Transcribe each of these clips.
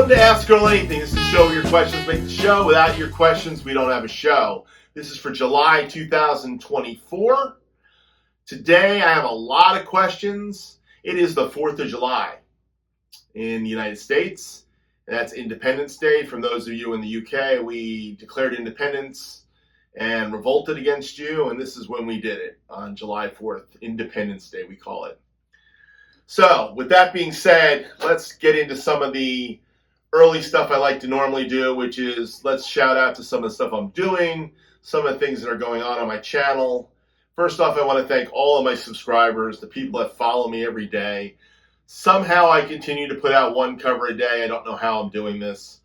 Welcome to Ask Earl Anything. This is the show where your questions make the show. Without your questions, we don't have a show. This is for July 2024. Today, I have a lot of questions. It is the 4th of July in the United States. And that's Independence Day. From those of you in the UK, we declared independence and revolted against you. And this is when we did it, on July 4th, Independence Day, we call it. So, with that being said, let's get into some of the early stuff I like to normally do, which is let's shout out to some of the stuff I'm doing, some of the things that are going on my channel. First off, I want to thank all of my subscribers, the people that follow me every day. Somehow I continue to put out one cover a day. I don't know how I'm doing this.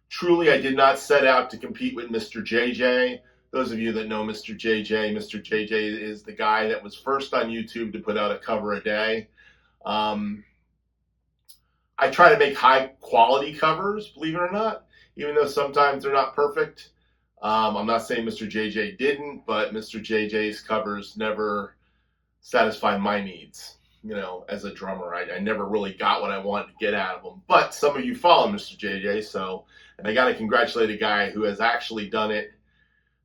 Truly, I did not set out to compete with Mr. JJ. Those of you that know Mr. JJ is the guy that was first on YouTube to put out a cover a day. I try to make high quality covers, believe it or not, even though sometimes they're not perfect. I'm not saying Mr. JJ didn't, but Mr. JJ's covers never satisfied my needs. You know, as a drummer, I never really got what I wanted to get out of them. But some of you follow Mr. JJ, so, and I got to congratulate a guy who has actually done it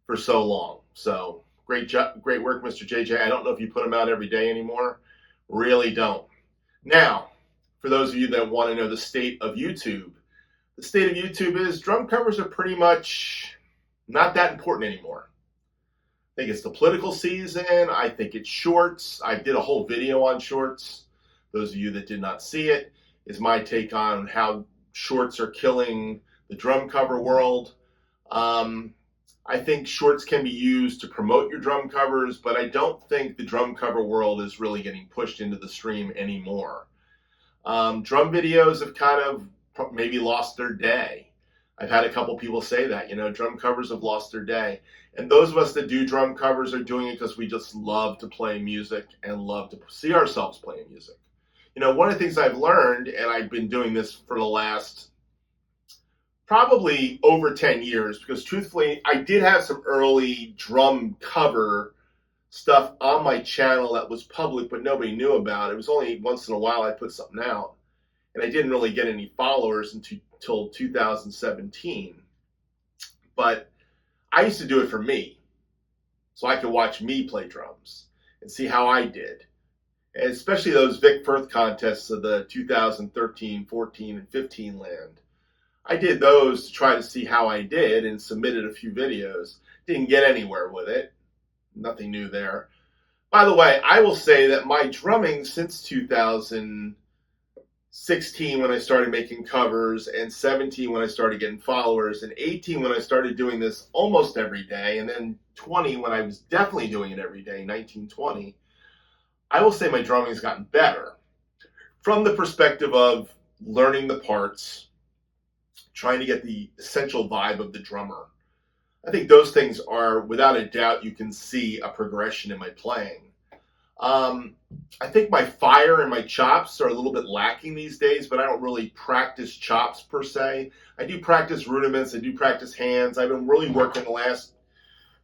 for so long. So, great work, Mr. JJ. I don't know if you put them out every day anymore. Really don't. Now, for those of you that want to know the state of YouTube, the state of YouTube is drum covers are pretty much not that important anymore. I think it's the political season. I think it's shorts. I did a whole video on shorts. Those of you that did not see it, is my take on how shorts are killing the drum cover world. I think shorts can be used to promote your drum covers, but I don't think the drum cover world is really getting pushed into the stream anymore. Drum videos have kind of maybe lost their day. I've had a couple people say that, you know, drum covers have lost their day. And those of us that do drum covers are doing it because we just love to play music and love to see ourselves playing music. You know, one of the things I've learned, and I've been doing this for the last probably over 10 years, because truthfully, I did have some early drum cover stuff on my channel that was public, but nobody knew about. It was only once in a while I put something out. And I didn't really get any followers until 2017. But I used to do it for me, so I could watch me play drums and see how I did. And especially those Vic Firth contests of the 2013, 14, and 15 land. I did those to try to see how I did and submitted a few videos. Didn't get anywhere with it. Nothing new there. By the way, I will say that my drumming since 2016 when I started making covers, and 17 when I started getting followers, and 18 when I started doing this almost every day, and then 20 when I was definitely doing it every day, 1920, I will say my drumming has gotten better from the perspective of learning the parts, trying to get the essential vibe of the drummer. I think those things are, without a doubt, you can see a progression in my playing. I think my fire and my chops are a little bit lacking these days, but I don't really practice chops per se. I do practice rudiments, I do practice hands. I've been really working the last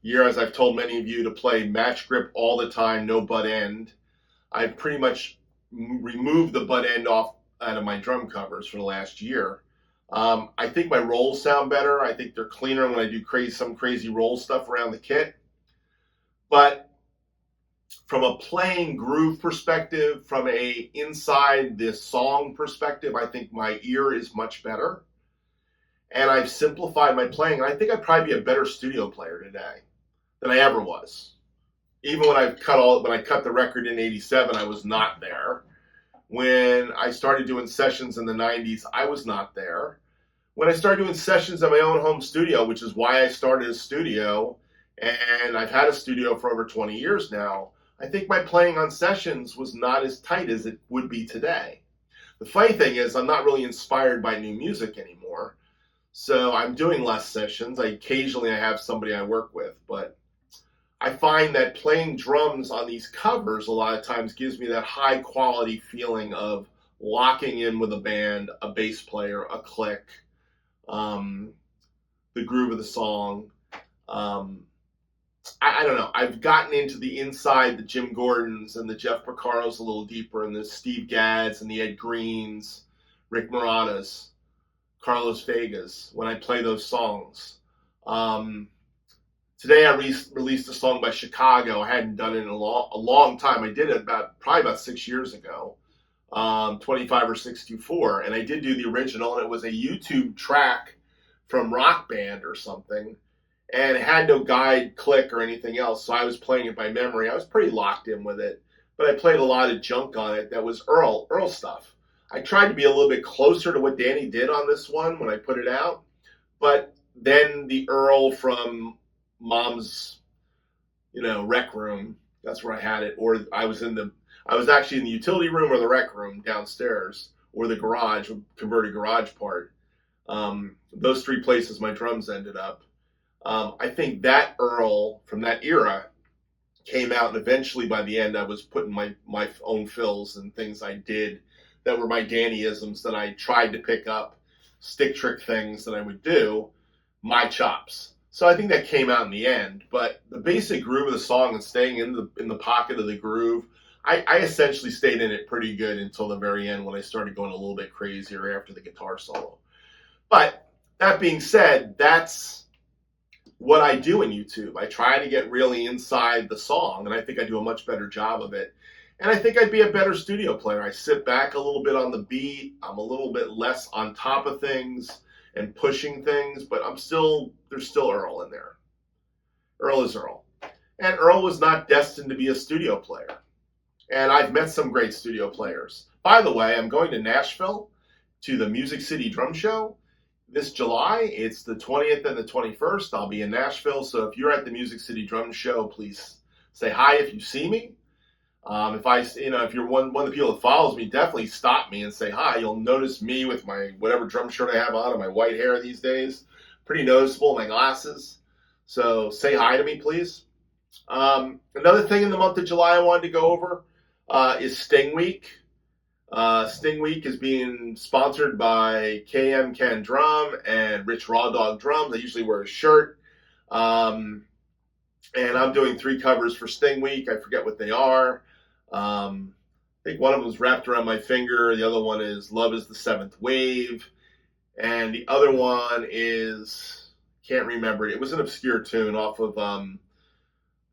year, as I've told many of you, to play match grip all the time, no butt end. I've pretty much removed the butt end off out of my drum covers for the last year. I think my rolls sound better. I think they're cleaner when I do some crazy roll stuff around the kit. But from a playing groove perspective, from a inside this song perspective, I think my ear is much better. And I've simplified my playing. And I think I'd probably be a better studio player today than I ever was. Even when I cut the record in '87, I was not there. When I started doing sessions in the 90s, I was not there. When I started doing sessions at my own home studio, which is why I started a studio, and I've had a studio for over 20 years now, I think my playing on sessions was not as tight as it would be today. The funny thing is, I'm not really inspired by new music anymore, so I'm doing less sessions. Occasionally I have somebody I work with, but I find that playing drums on these covers a lot of times gives me that high quality feeling of locking in with a band, a bass player, a click, the groove of the song. I don't know. I've gotten into the inside, the Jim Gordons and the Jeff Porcaros a little deeper, and the Steve Gadds and the Ed Greens, Rick Moranis, Carlos Vegas when I play those songs. Today I released a song by Chicago. I hadn't done it in a long time. I did it probably about 6 years ago, 25 or 624, and I did do the original, and it was a YouTube track from Rock Band or something, and it had no guide click or anything else, so I was playing it by memory. I was pretty locked in with it, but I played a lot of junk on it that was Earl stuff. I tried to be a little bit closer to what Danny did on this one when I put it out, but then the Earl from Mom's, rec room, that's where I had it, or I was actually in the utility room or the rec room downstairs, or the garage, converted garage part. Those three places my drums ended up. I think that Earl from that era came out, and eventually by the end I was putting my own fills and things I did that were my Dannyisms that I tried to pick up, stick trick things that I would do, my chops. So I think that came out in the end, but the basic groove of the song and staying in the pocket of the groove, I essentially stayed in it pretty good until the very end when I started going a little bit crazier after the guitar solo. But that being said, that's what I do in YouTube. I try to get really inside the song, and I think I do a much better job of it. And I think I'd be a better studio player. I sit back a little bit on the beat. I'm a little bit less on top of things and pushing things, but there's still Earl in there. Earl is Earl. And Earl was not destined to be a studio player. And I've met some great studio players. By the way, I'm going to Nashville to the Music City Drum Show this July. It's the 20th and the 21st. I'll be in Nashville. So if you're at the Music City Drum Show, please say hi if you see me. If you're one of the people that follows me, definitely stop me and say hi. You'll notice me with my whatever drum shirt I have on and my white hair these days. Pretty noticeable, my glasses. So say hi to me, please. Another thing in the month of July I wanted to go over is Sting Week. Sting Week is being sponsored by KM Can Drum and Rich Raw Dog Drums. I usually wear a shirt. And I'm doing 3 covers for Sting Week. I forget what they are. I think one of them is Wrapped Around My Finger. The other one is Love is the Seventh Wave. And the other one is, can't remember. It was an obscure tune off of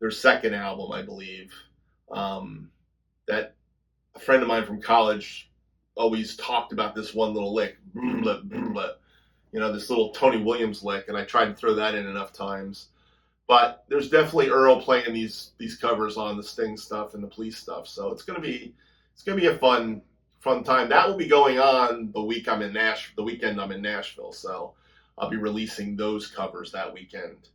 their second album, I believe. That a friend of mine from college always talked about this one little lick. This little Tony Williams lick. And I tried to throw that in enough times. But there's definitely Earl playing these covers on the Sting stuff and the Police stuff, so it's gonna be a fun time. That will be going on the weekend I'm in Nashville, so I'll be releasing those covers that weekend.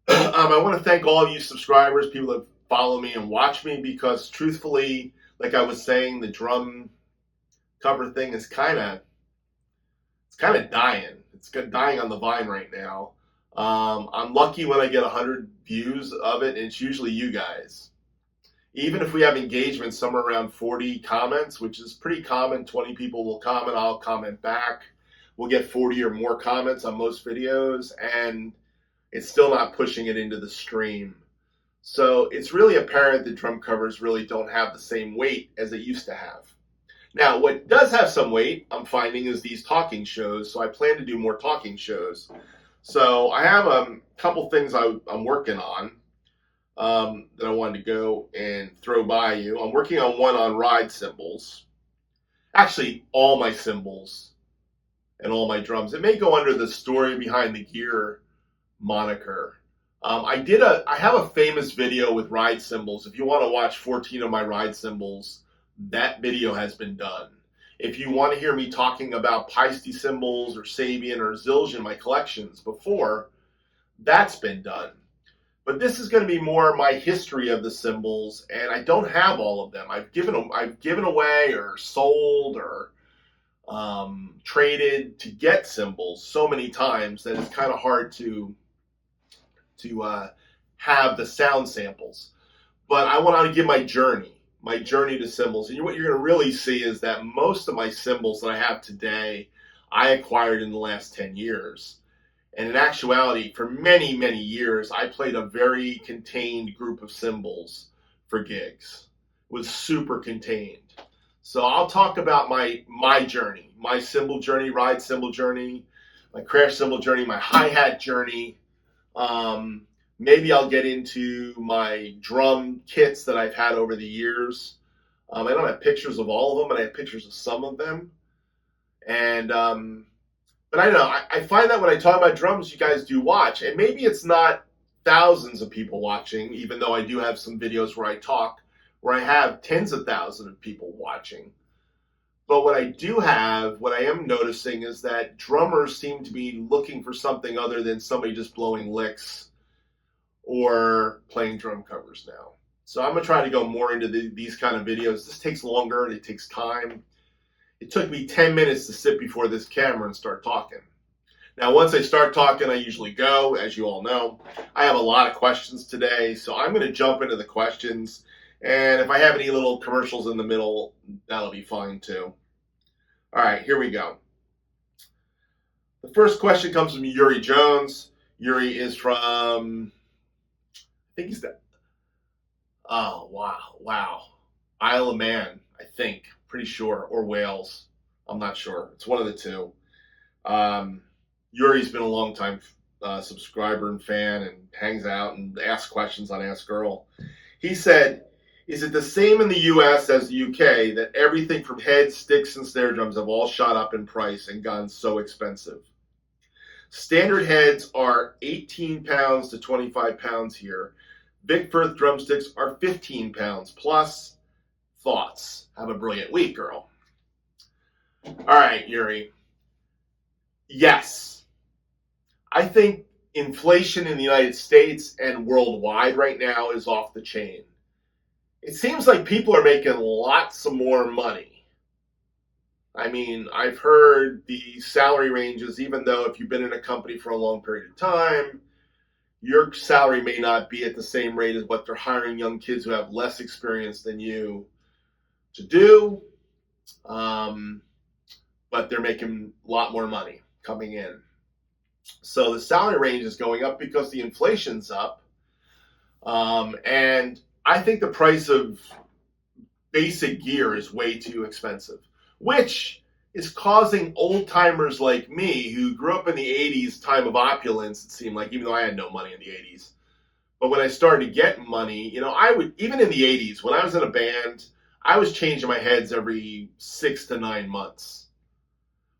I want to thank all of you subscribers, people that follow me and watch me, because truthfully, like I was saying, the drum cover thing is kind of dying. It's dying on the vine right now. I'm lucky when I get 100 views of it, and it's usually you guys. Even if we have engagement somewhere around 40 comments, which is pretty common, 20 people will comment, I'll comment back. We'll get 40 or more comments on most videos, and it's still not pushing it into the stream. So it's really apparent that drum covers really don't have the same weight as it used to have. Now, what does have some weight, I'm finding, is these talking shows, so I plan to do more talking shows. So I have a couple things I'm working on that I wanted to go and throw by you. I'm working on one on ride cymbals. Actually, all my cymbals and all my drums. It may go under the Story Behind the Gear moniker. I have a famous video with ride cymbals. If you want to watch 14 of my ride cymbals, that video has been done. If you want to hear me talking about Paiste cymbals or Sabian or Zildjian, my collections before, that's been done. But this is going to be more my history of the cymbals, and I don't have all of them. I've given away or sold or traded to get cymbals so many times that it's kind of hard to have the sound samples. But I want to give my journey to cymbals. And what you're going to really see is that most of my cymbals that I have today, I acquired in the last 10 years. And in actuality, for many, many years, I played a very contained group of cymbals for gigs. It was super contained. So I'll talk about my journey, my cymbal journey, ride cymbal journey, my crash cymbal journey, my hi-hat journey. Maybe I'll get into my drum kits that I've had over the years. I don't have pictures of all of them, but I have pictures of some of them. And but I don't know. I find that when I talk about drums, you guys do watch, and maybe it's not thousands of people watching, even though I do have some videos where I talk, where I have tens of thousands of people watching. But what I am noticing is that drummers seem to be looking for something other than somebody just blowing licks or playing drum covers now. So I'm going to try to go more into these kind of videos. This takes longer and it takes time. It took me 10 minutes to sit before this camera and start talking. Now, once I start talking, I usually go, as you all know. I have a lot of questions today, so I'm going to jump into the questions. And if I have any little commercials in the middle, that'll be fine too. All right, here we go. The first question comes from Yuri Jones. Yuri is from, I think he's that. Oh, wow. Isle of Man, I think. Pretty sure. Or Wales. I'm not sure. It's one of the two. Yuri's been a long time subscriber and fan and hangs out and asks questions on Ask Earl. He said, is it the same in the U.S. as the UK that everything from heads, sticks, and snare drums have all shot up in price and gone so expensive? Standard heads are 18 pounds to 25 pounds here. Vic Firth drumsticks are 15 pounds plus. Thoughts? Have a brilliant week, Earl. All right, Yuri. Yes. I think inflation in the United States and worldwide right now is off the chain. It seems like people are making lots of more money. I mean, I've heard the salary ranges, even though if you've been in a company for a long period of time, your salary may not be at the same rate as what they're hiring young kids who have less experience than you to do. But they're making a lot more money coming in. So the salary range is going up because the inflation's up. And I think the price of basic gear is way too expensive, which is causing old timers like me who grew up in the 80s, time of opulence, it seemed like, even though I had no money in the 80s. But when I started to get money, I would, even in the 80s, when I was in a band, I was changing my heads every 6 to 9 months.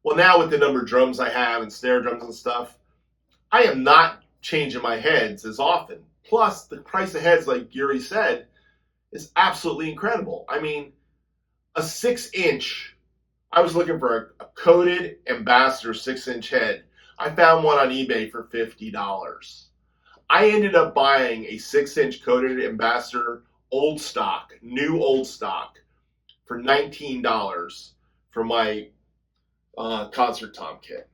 Well, now with the number of drums I have and snare drums and stuff, I am not changing my heads as often. Plus, the price of heads, like Yuri said, is absolutely incredible. I mean, a 6-inch, I was looking for a coated Ambassador 6-inch head. I found one on eBay for $50. I ended up buying a 6-inch coated Ambassador old stock, new old stock, for $19 for my concert tom kit.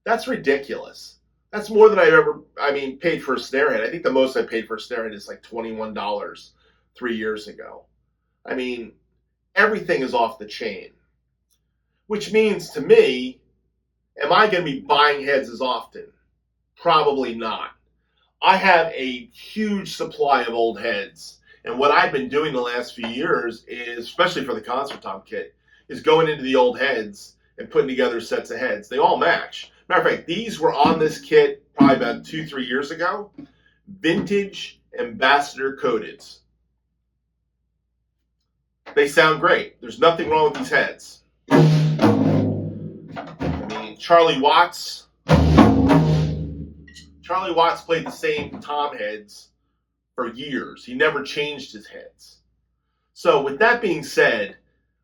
That's ridiculous. That's more than paid for a snare head. I think the most I paid for a snare head is like $21 3 years ago. I mean, everything is off the chain. Which means to me, am I going to be buying heads as often? Probably not. I have a huge supply of old heads. And what I've been doing the last few years is, especially for the concert tom kit, is going into the old heads and putting together sets of heads. They all match. Matter of fact, these were on this kit probably about 2-3 years ago. Vintage Ambassador coateds. They sound great. There's nothing wrong with these heads. I mean, Charlie Watts played the same tom heads for years. He never changed his heads. So with that being said,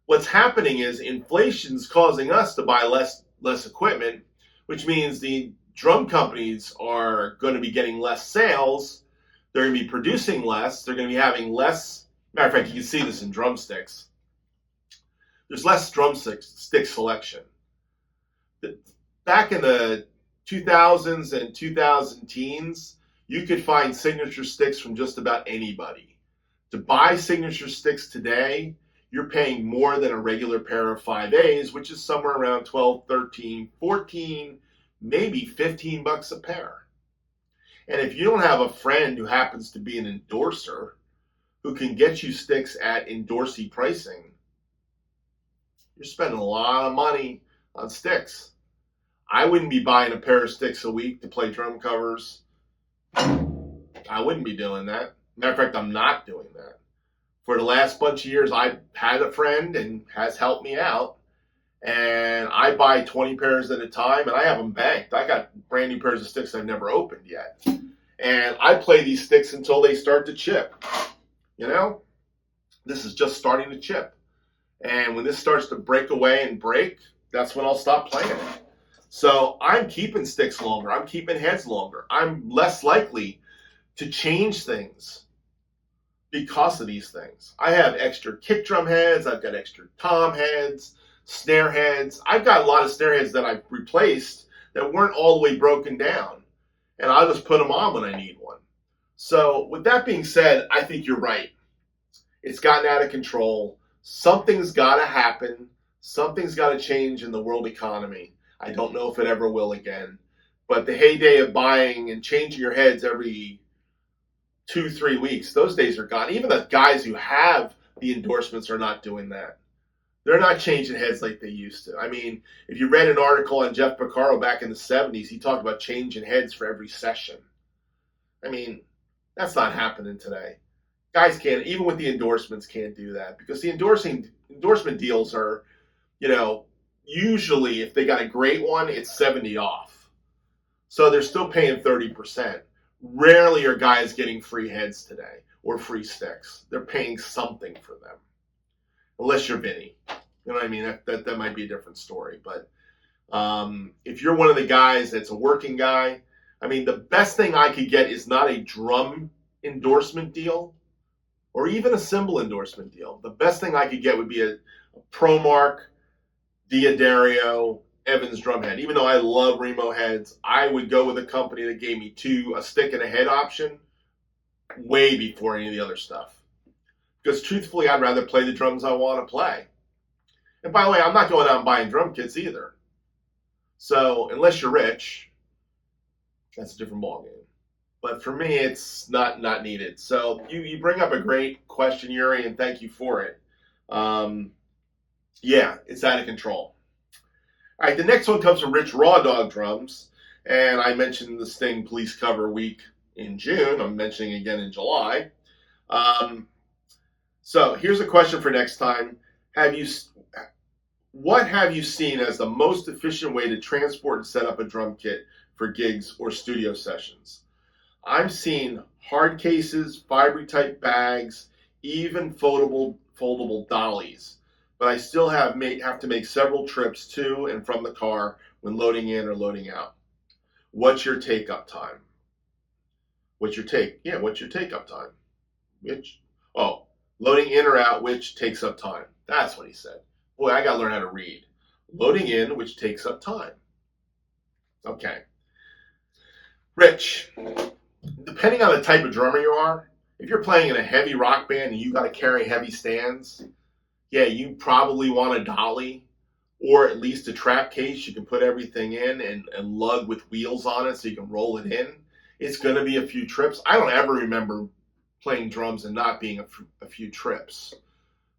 what's happening is inflation's causing us to buy less equipment, which means the drum companies are going to be getting less sales. They're going to be producing less. They're going to be having less. Matter of fact, you can see this in drumsticks. There's less drumstick selection. Back in the 2000s and 2010s, you could find signature sticks from just about anybody. To buy signature sticks today, you're paying more than a regular pair of 5As, which is somewhere around 12, 13, 14, maybe $15 a pair. And if you don't have a friend who happens to be an endorser who can get you sticks at endorsee pricing, you're spending a lot of money on sticks. I wouldn't be buying a pair of sticks a week to play drum covers. I wouldn't be doing that. Matter of fact, I'm not doing that. For the last bunch of years, I've had a friend and has helped me out. And I buy 20 pairs at a time, and I have them banked. I got brand new pairs of sticks I've never opened yet. And I play these sticks until they start to chip. You know, this is just starting to chip. And when this starts to break away and break, that's when I'll stop playing it. So I'm keeping sticks longer. I'm keeping heads longer. I'm less likely to change things because of these things. I have extra kick drum heads. I've got extra tom heads, snare heads. I've got a lot of snare heads that I've replaced that weren't all the way broken down. And I'll just put them on when I need one. So with that being said, I think you're right. It's gotten out of control. Something's got to happen. Something's got to change in the world economy. I don't know if it ever will again. But the heyday of buying and changing your heads every 2-3 weeks, those days are gone. Even the guys who have the endorsements are not doing that. They're not changing heads like they used to. I mean, if you read an article on Jeff Porcaro back in the 70s, he talked about changing heads for every session. I mean, that's not happening today. Guys can't, even with the endorsements, can't do that because the endorsement deals are, you know, usually if they got a great one, it's 70 off. So they're still paying 30%. Rarely are guys getting free heads today or free sticks. They're paying something for them. Unless you're Vinny. You know what I mean? That might be a different story. But if you're one of the guys that's a working guy, I mean, the best thing I could get is not a drum endorsement deal or even a cymbal endorsement deal. The best thing I could get would be a ProMark, Diodario, Evans drum head. Even though I love Remo heads, I would go with a company that gave me a stick and a head option way before any of the other stuff. Because truthfully, I'd rather play the drums I want to play. And by the way, I'm not going out and buying drum kits either. So unless you're rich, that's a different ballgame. But for me, it's not needed. So you bring up a great question, Yuri, and thank you for it. Yeah, it's out of control. All right, the next one comes from Rich Raw Dog Drums. And I mentioned the Sting Police Cover Week in June. I'm mentioning again in July. So here's a question for next time. What have you seen as the most efficient way to transport and set up a drum kit for gigs or studio sessions? I'm seeing hard cases, fiber-type bags, even foldable dollies. But I still have to make several trips to and from the car when loading in or loading out. What's your take-up time? What's your take-up time? Loading in or out, which takes up time. That's what he said. Boy, I got to learn how to read. Loading in, which takes up time. Okay. Rich, depending on the type of drummer you are, if you're playing in a heavy rock band and you got to carry heavy stands, yeah, you probably want a dolly or at least a trap case you can put everything in and lug with wheels on it so you can roll it in. It's going to be a few trips. I don't ever remember playing drums and not being a few trips.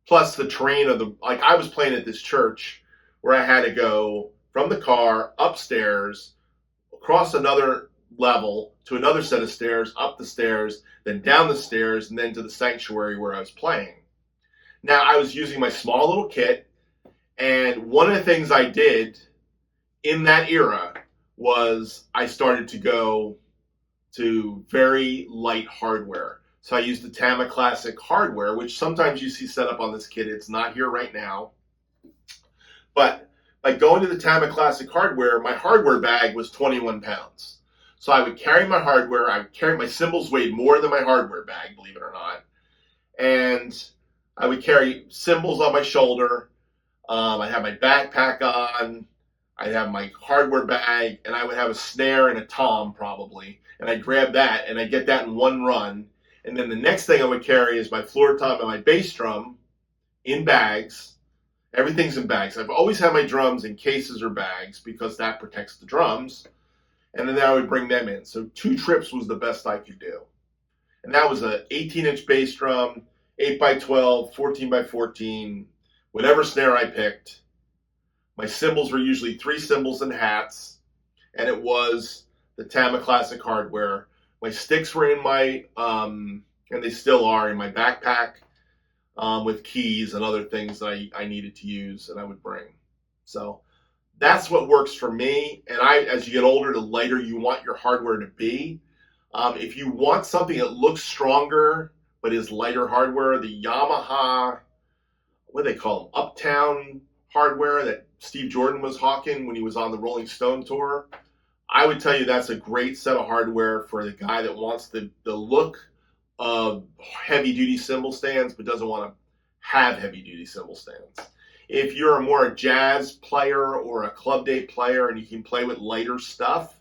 Plus the terrain I was playing at this church where I had to go from the car upstairs, across another level to another set of stairs, up the stairs, then down the stairs, and then to the sanctuary where I was playing. Now, I was using my small little kit, and one of the things I did in that era was I started to go to very light hardware. So I used the Tama Classic hardware, which sometimes you see set up on this kit. It's not here right now. But by going to the Tama Classic hardware, my hardware bag was 21 pounds. So I would carry my hardware. I would carry my cymbals weighed more than my hardware bag, believe it or not. And I would carry cymbals on my shoulder. I'd have my backpack on. I'd have my hardware bag. And I would have a snare and a tom probably. And I'd grab that and I'd get that in one run. And then the next thing I would carry is my floor tom and my bass drum in bags. Everything's in bags. I've always had my drums in cases or bags because that protects the drums. And then I would bring them in. So 2 trips was the best I could do. And that was a 18-inch bass drum, 8x12, 14x14, whatever snare I picked. My cymbals were usually 3 cymbals and hats, and it was the Tama Classic hardware. My sticks were in my, and they still are, in my backpack with keys and other things that I needed to use and I would bring. So that's what works for me. And as you get older, the lighter you want your hardware to be. If you want something that looks stronger but is lighter hardware, the Yamaha, what do they call them, Uptown hardware that Steve Jordan was hawking when he was on the Rolling Stone tour, I would tell you that's a great set of hardware for the guy that wants the look of heavy-duty cymbal stands but doesn't want to have heavy-duty cymbal stands. If you're more a jazz player or a club day player and you can play with lighter stuff,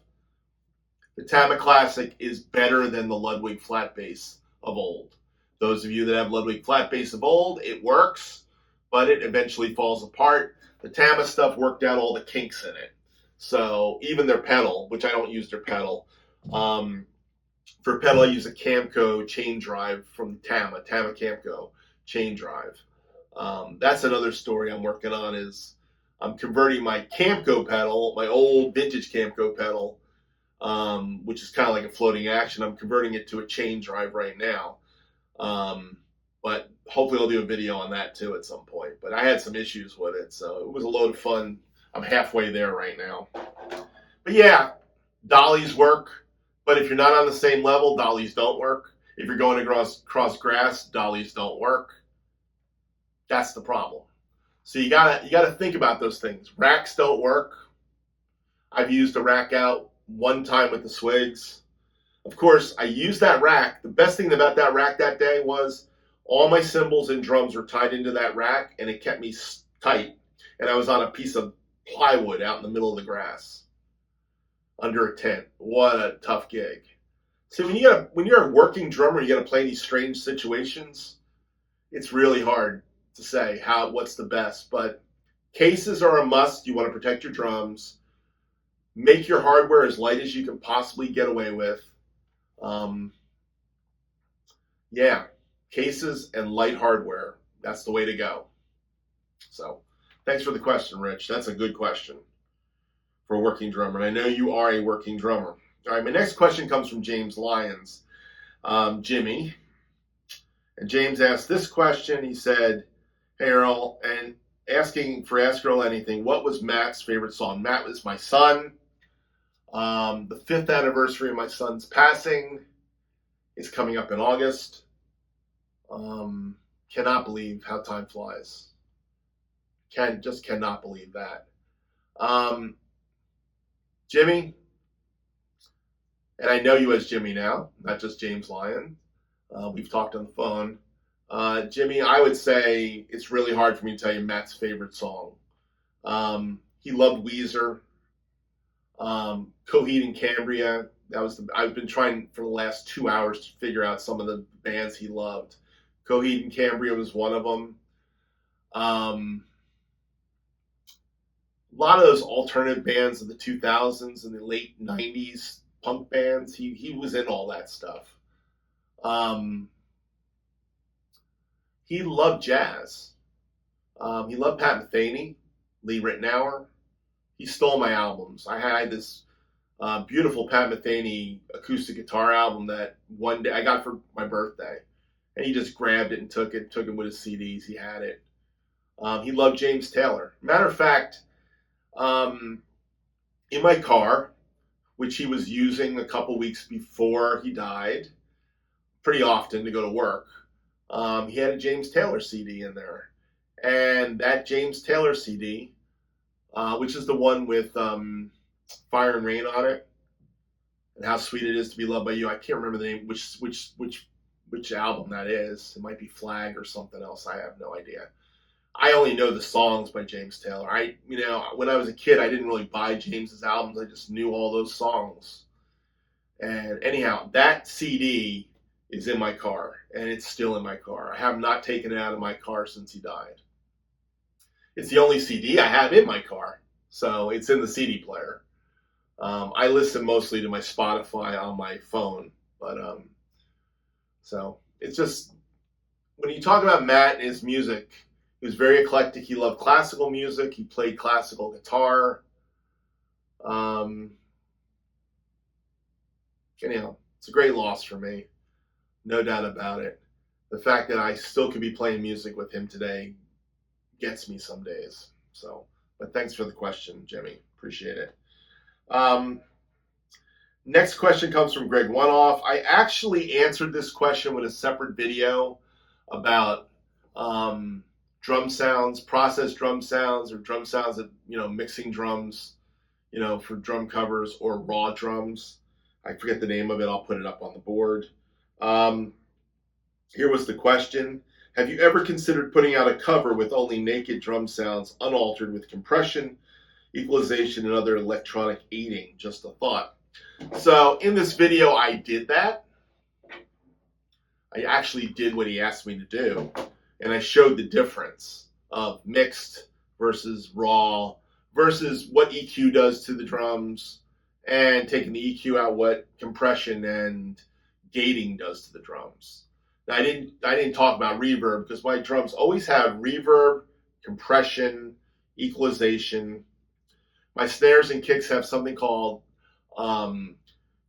the Tama Classic is better than the Ludwig flat bass of old. Those of you that have Ludwig flat bass of old, it works, but it eventually falls apart. The Tama stuff worked out all the kinks in it. So even their pedal, which I don't use their pedal, for pedal I use a Camco chain drive from Tama Camco chain drive. That's another story I'm working on, is I'm converting my Camco pedal, my old vintage Camco pedal, which is kind of like a floating action. I'm converting it to a chain drive right now. But hopefully I'll do a video on that too at some point. But I had some issues with it, so it was a load of fun. I'm halfway there right now. But yeah, dollies work. But if you're not on the same level, dollies don't work. If you're going across grass, dollies don't work. That's the problem. So you gotta think about those things. Racks don't work. I've used a rack out one time with the Swigs. Of course, I used that rack. The best thing about that rack that day was all my cymbals and drums were tied into that rack, and it kept me tight. And I was on a piece of plywood out in the middle of the grass under a tent. What a tough gig. So when you're a working drummer, you got to play in these strange situations. It's really hard to say what's the best, but cases are a must. You want to protect your drums. Make your hardware as light as you can possibly get away with. Yeah, cases and light hardware. That's the way to go. So thanks for the question, Rich. That's a good question for a working drummer. And I know you are a working drummer. All right, my next question comes from James Lyons, Jimmy. And James asked this question. He said, "Hey, Earl," and Ask Earl anything. What was Matt's favorite song? Matt was my son. The 5th anniversary of my son's passing is coming up in August. Cannot believe how time flies. Just cannot believe that. Jimmy, and I know you as Jimmy now, not just James Lyon. We've talked on the phone. Jimmy, I would say it's really hard for me to tell you Matt's favorite song. He loved Weezer. Coheed and Cambria. I've been trying for the last 2 hours to figure out some of the bands he loved. Coheed and Cambria was one of them. A lot of those alternative bands of the 2000s and the late 90s, punk bands, he was in all that stuff. He loved jazz. He loved Pat Metheny, Lee Ritenour. He stole my albums. I had this beautiful Pat Metheny acoustic guitar album that one day I got for my birthday. And he just grabbed it and took it with his CDs. He had it. He loved James Taylor. Matter of fact, in my car, which he was using a couple weeks before he died, pretty often to go to work, he had a James Taylor CD in there. And that James Taylor CD, which is the one with Fire and Rain on it, and How Sweet It Is to Be Loved by You. I can't remember the name, which album that is. It might be Flag or something else. I have no idea. I only know the songs by James Taylor. When I was a kid, I didn't really buy James's albums. I just knew all those songs. And anyhow, that CD is in my car, and it's still in my car. I have not taken it out of my car since he died. It's the only CD I have in my car, so it's in the CD player. I listen mostly to my Spotify on my phone, but so it's just, when you talk about Matt and his music, He was very eclectic. He loved classical music. He played classical guitar. Anyhow, it's a great loss for me. No doubt about it. The fact that I still could be playing music with him today gets me some days. So, but thanks for the question, Jimmy. Appreciate it. Next question comes from Greg Oneoff. I actually answered this question with a separate video about drum sounds, processed drum sounds, or drum sounds that, mixing drums, for drum covers, or raw drums. I forget the name of it. I'll put it up on the board. Here was the question. Have you ever considered putting out a cover with only naked drum sounds, unaltered, with compression, equalization, and other electronic aiding? Just a thought. So in this video, I did that. I actually did what he asked me to do, and I showed the difference of mixed versus raw versus what EQ does to the drums, and taking the EQ out, what compression and gating does to the drums. Now, I didn't talk about reverb, because my drums always have reverb, compression, equalization. My snares and kicks have something called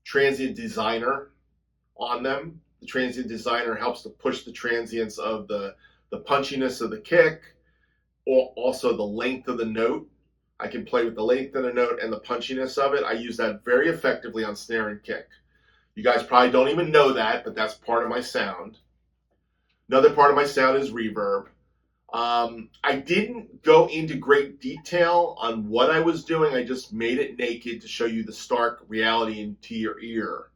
transient designer on them. The transient designer helps to push the transients of the punchiness of the kick, or also the length of the note. I can play with the length of the note and the punchiness of it. I use that very effectively on snare and kick. You guys probably don't even know that, but that's part of my sound. Another part of my sound is reverb. I didn't go into great detail on what I was doing. I just made it naked to show you the stark reality into your ear.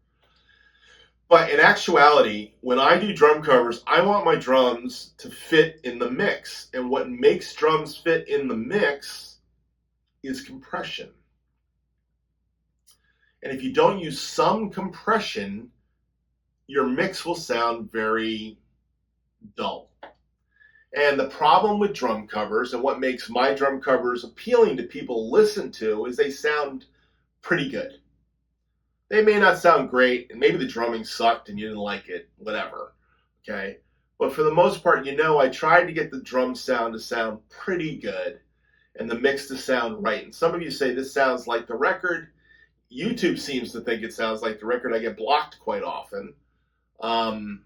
But in actuality, when I do drum covers, I want my drums to fit in the mix. And what makes drums fit in the mix is compression. And if you don't use some compression, your mix will sound very dull. And the problem with drum covers, and what makes my drum covers appealing to people to listen to, is they sound pretty good. They may not sound great, and maybe the drumming sucked and you didn't like it, whatever, okay? But for the most part, I tried to get the drum sound to sound pretty good and the mix to sound right. And some of you say this sounds like the record. YouTube seems to think it sounds like the record. I get blocked quite often. The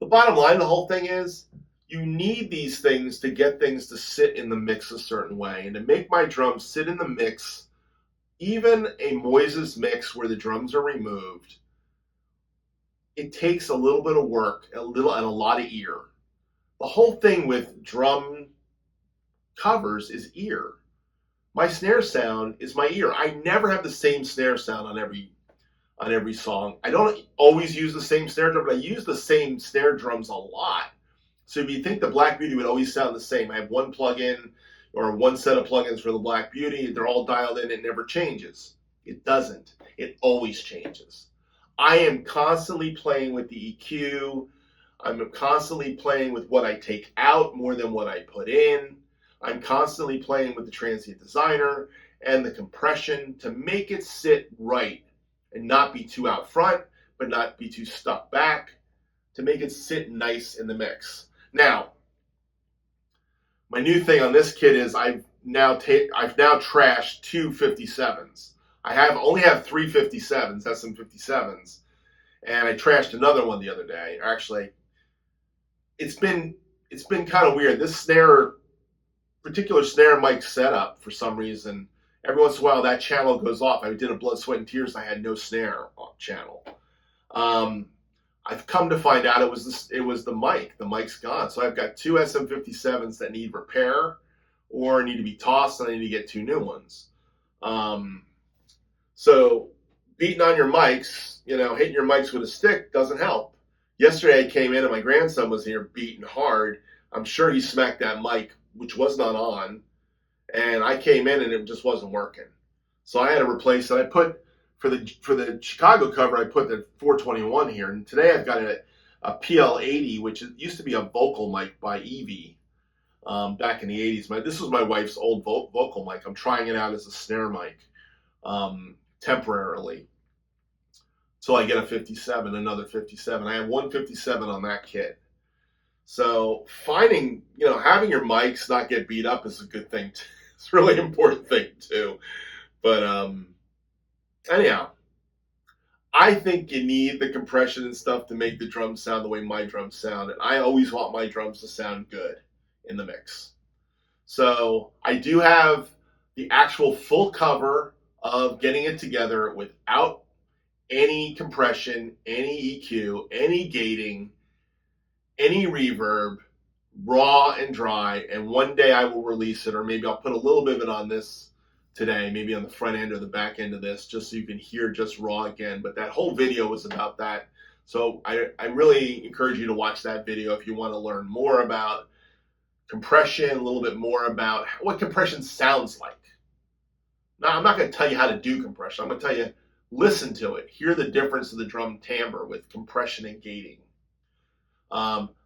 bottom line of the whole thing is, you need these things to get things to sit in the mix a certain way. And to make my drums sit in the mix, even a Moises mix where the drums are removed, it takes a little bit of work, and a lot of ear. The whole thing with drum covers is ear. My snare sound is my ear. I never have the same snare sound on every song. I don't always use the same snare drum, but I use the same snare drums a lot. So if you think the Black Beauty would always sound the same, I have one plugin or one set of plugins for the Black Beauty. They're all dialed in. It never changes. It doesn't. It always changes. I am constantly playing with the EQ. I'm constantly playing with what I take out more than what I put in. I'm constantly playing with the transient designer and the compression to make it sit right and not be too out front, but not be too stuck back, to make it sit nice in the mix. Now, my new thing on this kit is I've now trashed two 57s. I only have three 57s, SM57s, and I trashed another one the other day. Actually, it's been kind of weird. This particular snare mic setup, for some reason, every once in a while that channel goes off. I did a Blood, Sweat, and Tears. I had no snare channel. I've come to find out it was the mic. The mic's gone. So I've got two SM57s that need repair or need to be tossed, and I need to get two new ones. So beating on your mics, hitting your mics with a stick doesn't help. Yesterday I came in and my grandson was here beating hard. I'm sure he smacked that mic, which was not on, and I came in and it just wasn't working. So I had to replace it. I put for the Chicago cover, I put the 421 here, and today I've got a PL80, which used to be a vocal mic by Evie back in the 80s. This was my wife's old vocal mic. I'm trying it out as a snare mic temporarily till I get a 57, another 57. I have one 57 on that kit. So finding, having your mics not get beat up is a good thing. It's a really important thing too. But anyhow, I think you need the compression and stuff to make the drums sound the way my drums sound. And I always want my drums to sound good in the mix. So I do have the actual full cover of Getting It Together without any compression, any EQ, any gating, any reverb, raw and dry. And one day I will release it, or maybe I'll put a little bit of it on this today, maybe on the front end or the back end of this, just so you can hear just raw again. But that whole video was about that. So I really encourage you to watch that video if you want to learn more about compression, a little bit more about what compression sounds like. Now, I'm not going to tell you how to do compression. I'm going to tell you, listen to it. Hear the difference of the drum timbre with compression and gating.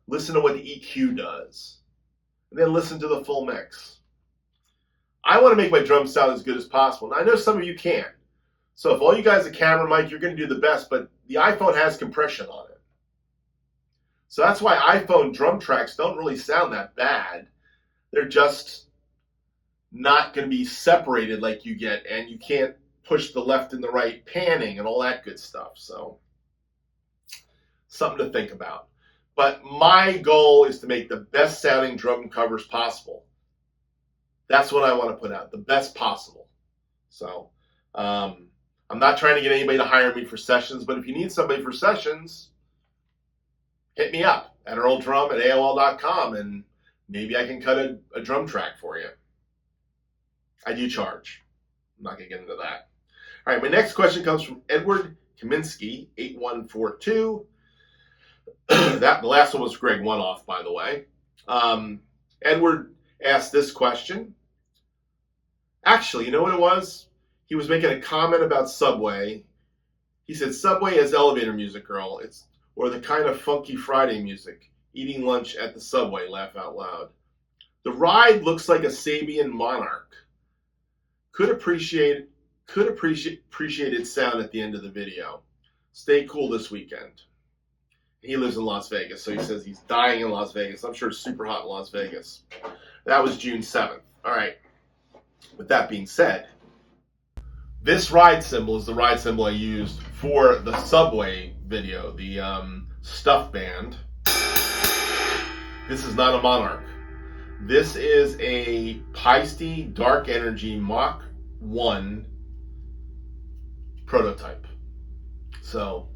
Listen to what the EQ does. And then listen to the full mix. I want to make my drums sound as good as possible. And I know some of you can't. So if all you guys are camera mic, you're going to do the best. But the iPhone has compression on it. So that's why iPhone drum tracks don't really sound that bad. They're just not going to be separated like you get. And you can't push the left and the right panning and all that good stuff. So something to think about. But my goal is to make the best sounding drum covers possible. That's what I want to put out, the best possible. So I'm not trying to get anybody to hire me for sessions, but if you need somebody for sessions, hit me up at Earldrum@AOL.com, and maybe I can cut a drum track for you. I do charge. I'm not going to get into that. All right, my next question comes from Edward Kaminsky, 8142. The last one was Greg One-Off, by the way. Edward asked this question. Actually, you know what it was? He was making a comment about Subway. He said, Subway has elevator music, Earl. Or the kind of Funky Friday music. Eating lunch at the Subway, laugh out loud. The ride looks like a Sabian Monarch. Could appreciate its sound at the end of the video. Stay cool this weekend. He lives in Las Vegas, so he says he's dying in Las Vegas. I'm sure it's super hot in Las Vegas. That was June 7th. All right. With that being said, this ride symbol is the ride symbol I used for the Subway video, the Stuff Band. This is not a Monarch. This is a Paiste Dark Energy Mach 1 prototype. So,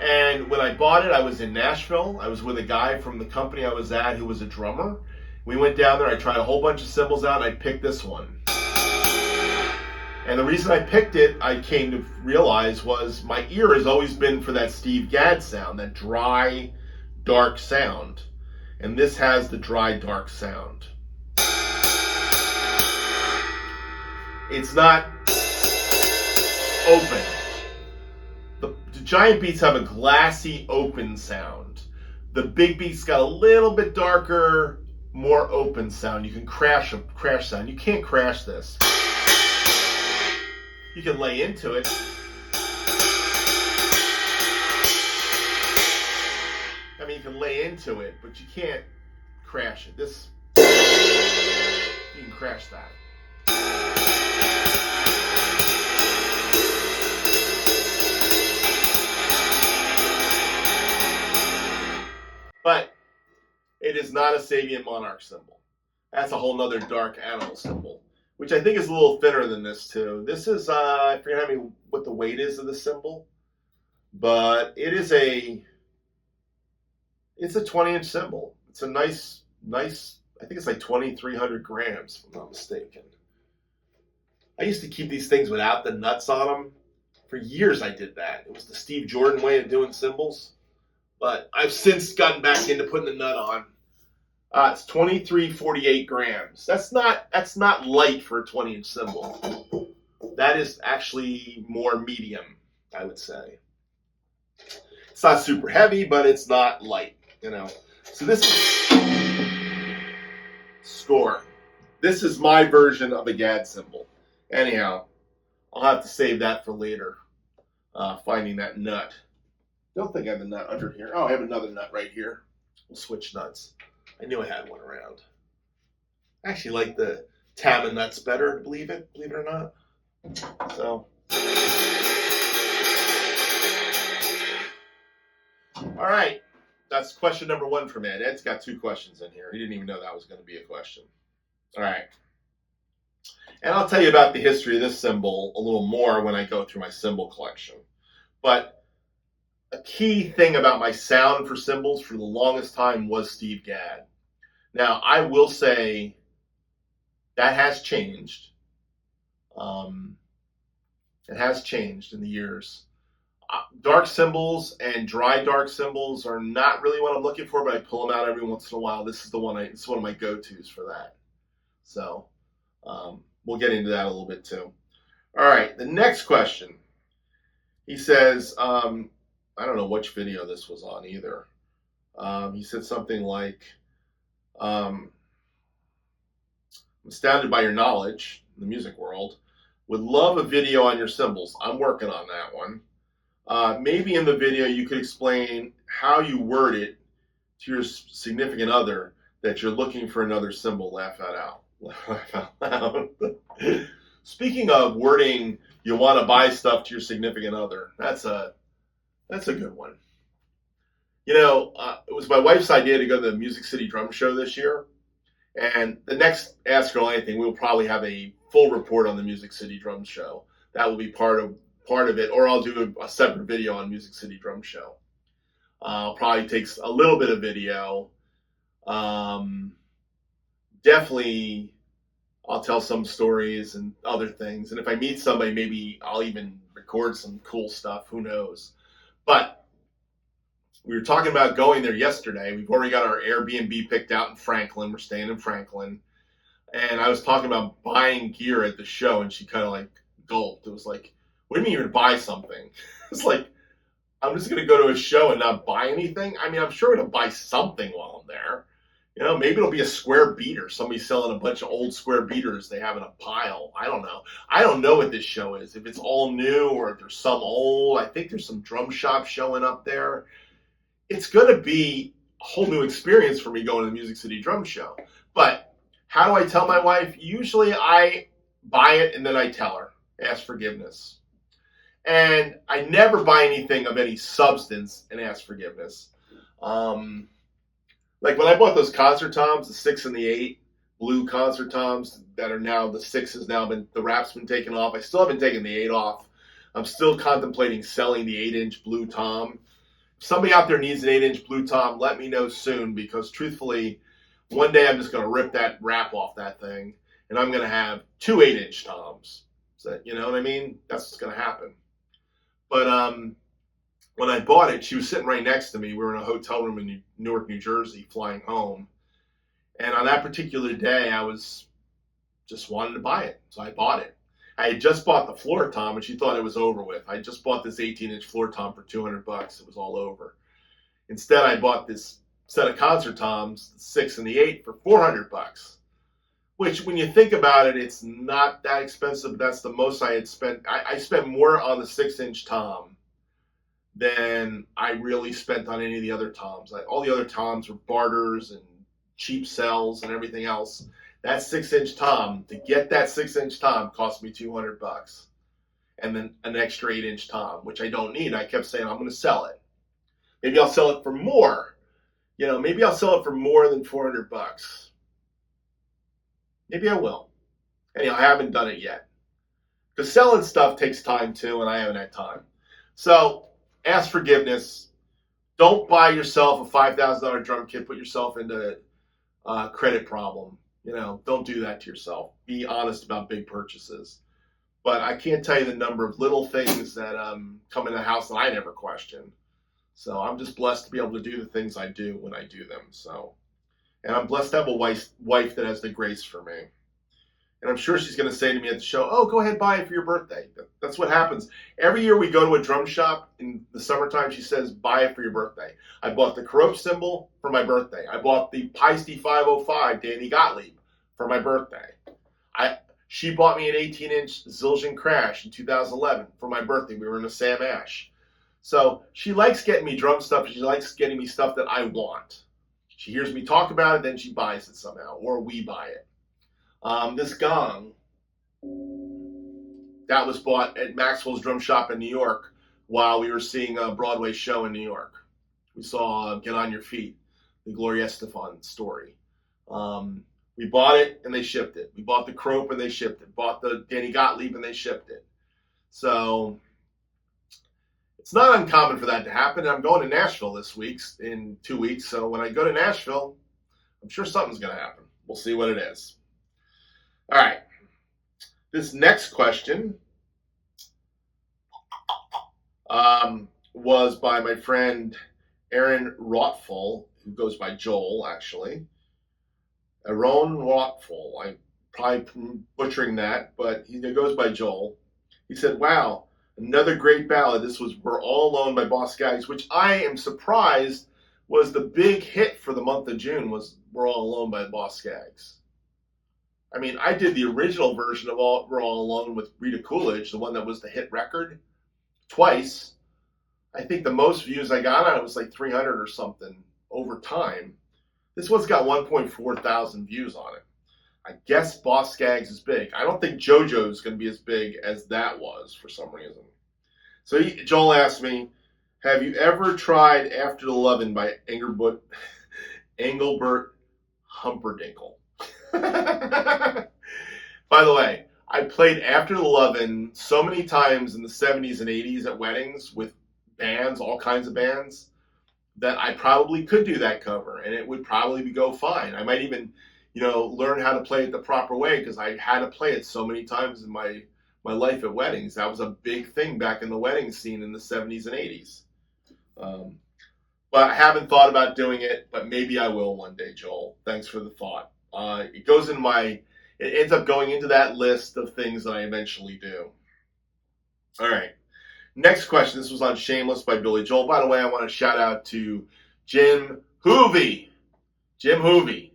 and when I bought it, I was in Nashville. I was with a guy from the company I was at who was a drummer. We went down there, I tried a whole bunch of cymbals out, and I picked this one. And the reason I picked it, I came to realize, was my ear has always been for that Steve Gadd sound, that dry, dark sound. And this has the dry, dark sound. It's not open. The giant beats have a glassy, open sound. The big beats got a little bit darker, more open sound. You can crash sound. You can't crash this. You can lay into it. I mean, you can lay into it, but you can't crash it. This, you can crash that. But it is not a Sabian Monarch cymbal. That's a whole nother dark animal cymbal, which I think is a little thinner than this too. This is, I forget what the weight is of the cymbal, but it's a 20-inch cymbal. It's a nice, I think it's like 2,300 grams, if I'm not mistaken. I used to keep these things without the nuts on them. For years I did that. It was the Steve Jordan way of doing cymbals. But I've since gotten back into putting the nut on. It's 2348 grams. That's not light for a 20-inch cymbal. That is actually more medium, I would say. It's not super heavy, but it's not light, you know. So this is score. This is my version of a Gadd cymbal. Anyhow, I'll have to save that for later. Finding that nut. Don't think I have a nut under here. Oh, I have another nut right here. We'll switch nuts. I knew I had one around. I actually like the Tama nuts better, believe it or not. So, all right. That's question number 1 from Ed. Ed's got 2 questions in here. He didn't even know that was going to be a question. All right. And I'll tell you about the history of this cymbal a little more when I go through my cymbal collection. But a key thing about my sound for cymbals for the longest time was Steve Gadd. Now, I will say that has changed. It has changed in the years. Dark cymbals and dry dark cymbals are not really what I'm looking for, but I pull them out every once in a while. This is the one. It's one of my go-tos for that. So we'll get into that a little bit too. All right, the next question. He says, I don't know which video this was on either. He said something like, I'm astounded by your knowledge in the music world. Would love a video on your cymbals. I'm working on that one. Maybe in the video you could explain how you word it to your significant other that you're looking for another cymbal. Laugh that out. Laugh out loud. Speaking of wording, you want to buy stuff to your significant other. That's a good one. You know, it was my wife's idea to go to the Music City Drum Show this year. And the next Ask Earl Anything, we'll probably have a full report on the Music City Drum Show. That will be part of it, or I'll do a separate video on Music City Drum Show. Probably takes a little bit of video. Definitely, I'll tell some stories and other things. And if I meet somebody, maybe I'll even record some cool stuff. Who knows? But we were talking about going there yesterday. We've already got our Airbnb picked out in Franklin. We're staying in Franklin. And I was talking about buying gear at the show, and she kind of like gulped. It was like, what do you mean you're going to buy something? It's like, I'm just going to go to a show and not buy anything? I mean, I'm sure I'm going to buy something while I'm there. You know, maybe it'll be a square beater. Somebody's selling a bunch of old square beaters they have in a pile. I don't know. I don't know what this show is. If it's all new or if there's some old. I think there's some drum shop showing up there. It's going to be a whole new experience for me going to the Music City Drum Show. But how do I tell my wife? Usually I buy it and then I tell her. Ask forgiveness. And I never buy anything of any substance and ask forgiveness. Like when I bought those concert toms, the 6 and the 8 blue concert toms that are now, the 6 has now been, the wrap's been taken off. I still haven't taken the 8 off. I'm still contemplating selling the 8-inch blue tom. If somebody out there needs an 8-inch blue tom, let me know soon, because truthfully, one day I'm just going to rip that wrap off that thing and I'm going to have 2 8-inch toms. So, you know what I mean? That's what's going to happen. But when I bought it, she was sitting right next to me. We were in a hotel room in Newark, New Jersey, flying home. And on that particular day, I was just wanted to buy it. So I bought it. I had just bought the floor tom, and she thought it was over with. I just bought this 18-inch floor tom for $200. It was all over. Instead, I bought this set of concert toms, the 6 and the 8, for $400. Which, when you think about it, it's not that expensive. But that's the most I had spent. I spent more on the 6-inch tom than I really spent on any of the other toms. All the other toms were barters and cheap sells and everything else. That 6-inch tom, to get that 6-inch tom, cost me $200. And then an extra 8-inch tom, which I don't need. I kept saying, I'm going to sell it. Maybe I'll sell it for more. You know, maybe I'll sell it for more than $400. Maybe I will. Anyhow, I haven't done it yet. Because selling stuff takes time too, and I haven't had time. So, ask forgiveness. Don't buy yourself a $5,000 drum kit. Put yourself into a credit problem. You know, don't do that to yourself. Be honest about big purchases. But I can't tell you the number of little things that come in the house that I never question. So I'm just blessed to be able to do the things I do when I do them. So, and I'm blessed to have a wife that has the grace for me. And I'm sure she's going to say to me at the show, oh, go ahead, buy it for your birthday. That's what happens. Every year we go to a drum shop in the summertime, she says, buy it for your birthday. I bought the Croce cymbal for my birthday. I bought the Paiste 505 Danny Gottlieb for my birthday. She bought me an 18-inch Zildjian Crash in 2011 for my birthday. We were in a Sam Ash. So she likes getting me drum stuff. She likes getting me stuff that I want. She hears me talk about it, then she buys it somehow, or we buy it. This gong, that was bought at Maxwell's Drum Shop in New York while we were seeing a Broadway show in New York. We saw Get On Your Feet, the Gloria Estefan story. We bought it and they shipped it. We bought the Crope and they shipped it. Bought the Danny Gottlieb and they shipped it. So it's not uncommon for that to happen. I'm going to Nashville this week, in 2 weeks. So when I go to Nashville, I'm sure something's going to happen. We'll see what it is. All right. This next question was by my friend Aaron Rotful, who goes by Joel, actually. Aaron Rotful. I'm probably butchering that, but he goes by Joel. He said, wow, another great ballad. This was We're All Alone by Boss Skaggs, which I am surprised was the big hit for the month of June, was We're All Alone by Boss Skaggs. I mean, I did the original version of We're All Alone with Rita Coolidge, the one that was the hit record, twice. I think the most views I got on it was like 300 or something over time. This one's got 1.4 thousand views on it. I guess Boss Skaggs is big. I don't think JoJo's going to be as big as that was for some reason. So Joel asked me, have you ever tried After the Lovin' by Engelbert Humperdinck? By the way, I played After the Lovin' so many times in the 70s and 80s at weddings with bands, all kinds of bands, that I probably could do that cover and it would probably go fine. I might even, learn how to play it the proper way because I had to play it so many times in my life at weddings. That was a big thing back in the wedding scene in the 70s and 80s. But I haven't thought about doing it, but maybe I will one day, Joel. Thanks for the thought. It ends up going into that list of things that I eventually do. All right. Next question. This was on Shameless by Billy Joel. By the way, I want to shout out to Jim Hoovey. Jim Hoovey.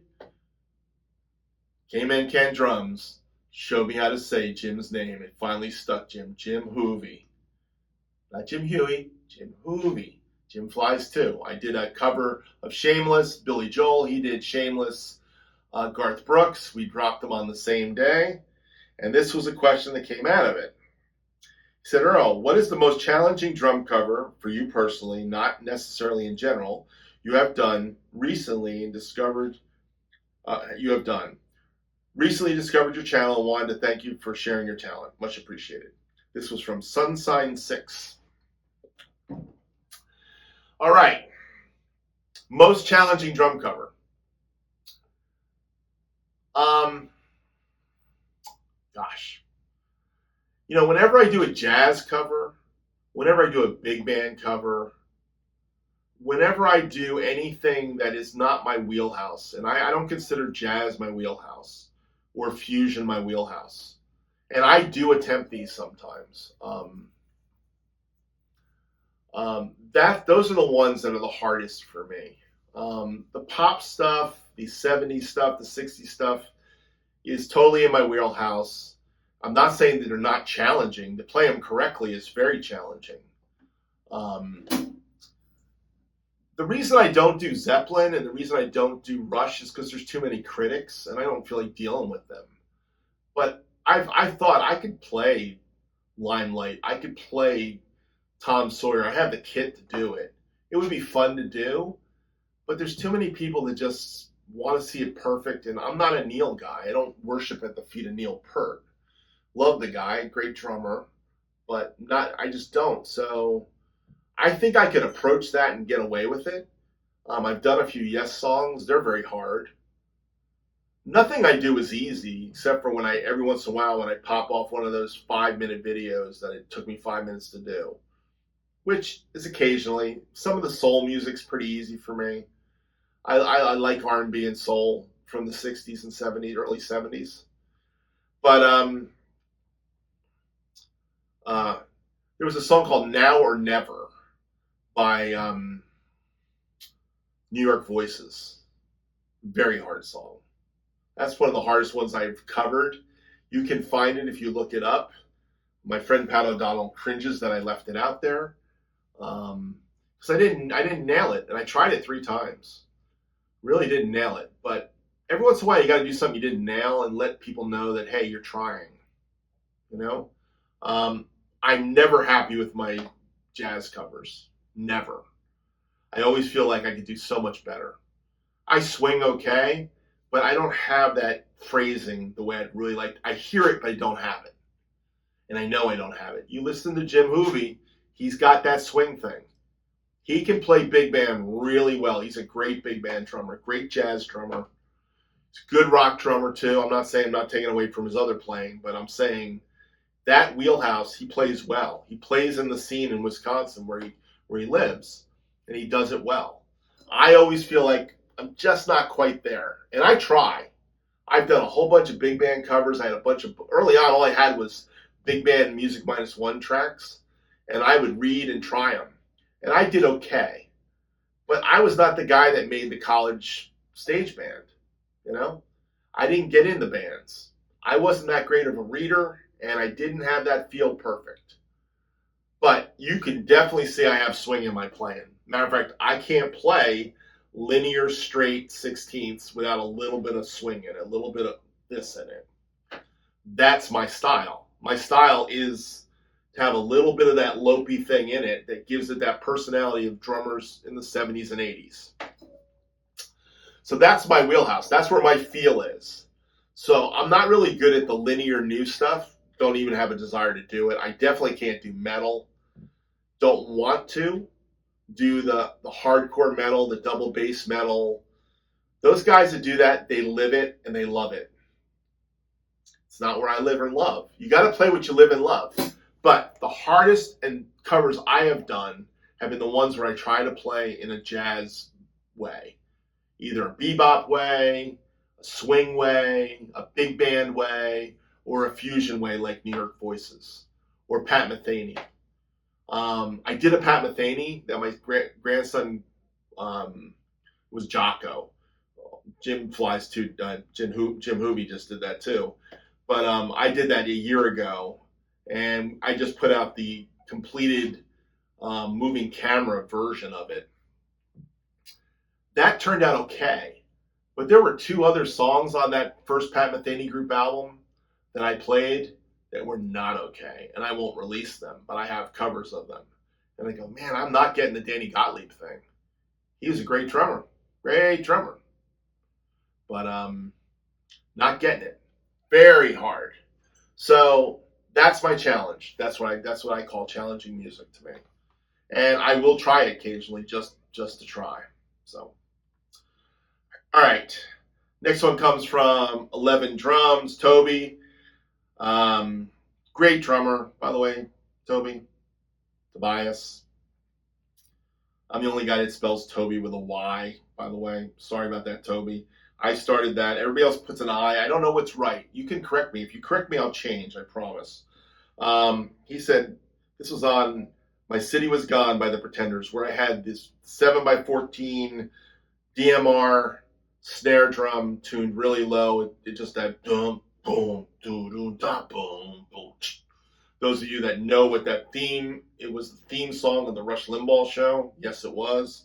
K-Man Can Drums. Showed me how to say Jim's name. It finally stuck, Jim. Jim Hoovey. Not Jim Huey. Jim Hoovey. Jim flies too. I did a cover of Shameless. Billy Joel. He did Shameless. Garth Brooks. We dropped them on the same day. And this was a question that came out of it. He said, Earl, what is the most challenging drum cover for you personally, not necessarily in general, you have done recently and discovered Recently discovered your channel and wanted to thank you for sharing your talent. Much appreciated. This was from Sunshine6. All right. Most challenging drum cover. Gosh. Whenever I do a jazz cover, whenever I do a big band cover, whenever I do anything that is not my wheelhouse, and I don't consider jazz my wheelhouse or fusion my wheelhouse, and I do attempt these sometimes. Those are the ones that are the hardest for me. The pop stuff, the 70s stuff, the 60s stuff is totally in my wheelhouse. I'm not saying that they're not challenging. To play them correctly is very challenging. The reason I don't do Zeppelin and the reason I don't do Rush is because there's too many critics and I don't feel like dealing with them. But I've thought I could play Limelight. I could play Tom Sawyer. I have the kit to do it. It would be fun to do, but there's too many people that just want to see it perfect, and I'm not a Neil guy. I don't worship at the feet of Neil Peart. Love the guy, great drummer, but I just don't. So I think I could approach that and get away with it. I've done a few Yes songs. They're very hard. Nothing I do is easy, except for every once in a while when I pop off one of those 5-minute videos that it took me 5 minutes to do, which is occasionally. Some of the soul music's pretty easy for me. I like R&B and soul from the 60s and 70s, early 70s. But there was a song called Now or Never by New York Voices. Very hard song. That's one of the hardest ones I've covered. You can find it if you look it up. My friend Pat O'Donnell cringes that I left it out there. Because I didn't nail it, and I tried it 3 times. Really didn't nail it, but every once in a while you got to do something you didn't nail and let people know that, hey, you're trying. You know, I'm never happy with my jazz covers. Never. I always feel like I could do so much better. I swing okay, but I don't have that phrasing the way I'd really like. I hear it, but I don't have it. And I know I don't have it. You listen to Jim Hoovy, he's got that swing thing. He can play big band really well. He's a great big band drummer, great jazz drummer. He's a good rock drummer too. I'm not saying I'm not taking away from his other playing, but I'm saying that wheelhouse, he plays well. He plays in the scene in Wisconsin where he lives, and he does it well. I always feel like I'm just not quite there, and I try. I've done a whole bunch of big band covers. I had a bunch of, early on, all I had was big band Music -1 tracks, and I would read and try them, and I did okay. But I was not the guy that made the college stage band, you know? I didn't get in the bands. I wasn't that great of a reader, and I didn't have that feel perfect. But you can definitely see I have swing in my playing. Matter of fact, I can't play linear straight 16ths without a little bit of swing in it, a little bit of this in it. That's my style. My style is to have a little bit of that lopey thing in it that gives it that personality of drummers in the 70s and 80s. So that's my wheelhouse. That's where my feel is. So I'm not really good at the linear new stuff. Don't even have a desire to do it. I definitely can't do metal. Don't want to do the hardcore metal, the double bass metal. Those guys that do that, they live it and they love it. It's not where I live and love. You got to play what you live and love. But the hardest and covers I have done have been the ones where I try to play in a jazz way. Either a bebop way, a swing way, a big band way, or a fusion way like New York Voices or Pat Metheny. I did a Pat Metheny that my grandson was Jocko. Jim flies too. Jim Hoovy just did that too. But I did that a year ago, and I just put out the completed moving camera version of it. That turned out okay. But there were 2 other songs on that first Pat Metheny group album that I played that were not okay, and I won't release them, but I have covers of them. And I go, man, I'm not getting the Danny Gottlieb thing. He was a great drummer, but not getting it. Very hard. So that's my challenge. That's what I call challenging music to me, and I will try it occasionally just to try. So, all right, next one comes from 11 Drums, Toby. Great drummer, by the way, Toby. Tobias. I'm the only guy that spells Toby with a Y, by the way. Sorry about that, Toby. I started that. Everybody else puts an I. I don't know what's right. You can correct me. If you correct me, I'll change, I promise. He said, this was on My City Was Gone by the Pretenders, where I had this 7x14 DMR snare drum tuned really low. It just that boom, boom, doo doo da boom, boom. Those of you that know what that theme, it was the theme song of the Rush Limbaugh show. Yes, it was.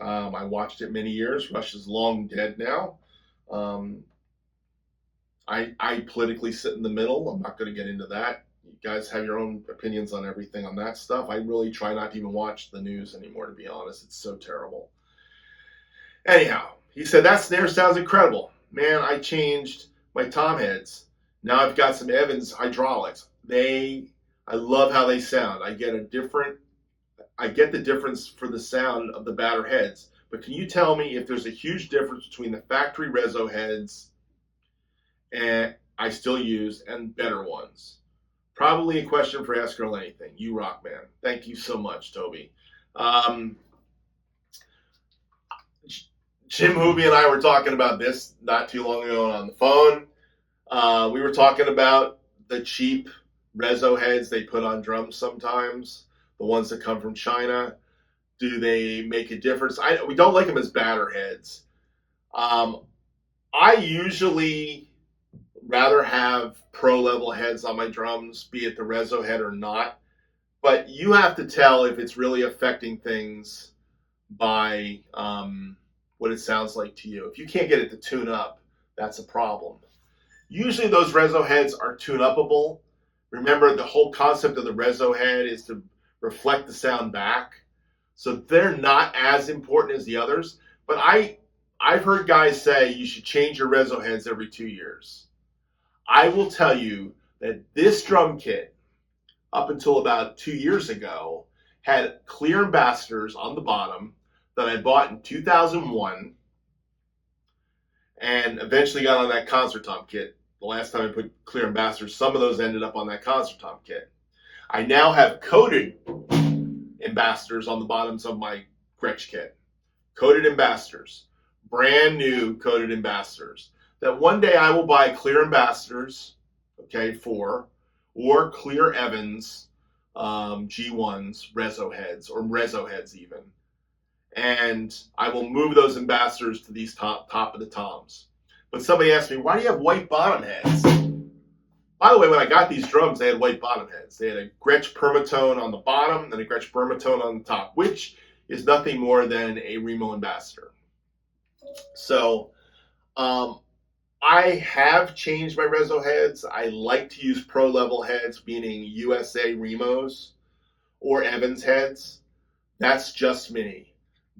I watched it many years. Rush is long dead now. I politically sit in the middle. I'm not going to get into that. You guys have your own opinions on everything on that stuff. I really try not to even watch the news anymore, to be honest. It's so terrible. Anyhow, he said, that snare sounds incredible. Man, I changed my tom heads. Now I've got some Evans hydraulics. I love how they sound. I get the difference for the sound of the batter heads. But can you tell me if there's a huge difference between the factory Rezo heads and I still use and better ones? Probably a question for Ask Earl Anything. You rock, man. Thank you so much, Toby. Jim Hoovy and I were talking about this not too long ago on the phone. We were talking about the cheap Rezo heads they put on drums sometimes, the ones that come from China. Do they make a difference? We don't like them as batter heads. I usually rather have pro level heads on my drums, be it the Rezo head or not, But you have to tell if it's really affecting things by what it sounds like to you. If you can't get it to tune up, that's a problem. Usually those reso heads are tune-upable. Remember, the whole concept of the reso head is to reflect the sound back. So they're not as important as the others. But I've heard guys say you should change your reso heads every 2 years. I will tell you that this drum kit, up until about 2 years ago, had clear ambassadors on the bottom that I bought in 2001 and eventually got on that concert tom kit. The last time I put clear ambassadors, some of those ended up on that concert tom kit. I now have coated ambassadors on the bottoms of my Gretsch kit. Coated ambassadors. Brand new coated ambassadors. That one day I will buy clear ambassadors, okay, or clear Evans G1s, reso heads, or reso heads even. And I will move those ambassadors to these top of the toms. But somebody asked me, why do you have white bottom heads? By the way, when I got these drums, they had white bottom heads. They had a Gretsch permatone on the bottom and a Gretsch permatone on the top, which is nothing more than a Remo ambassador. So I have changed my reso heads. I like to use pro level heads, meaning USA Remos or Evans heads. That's just me.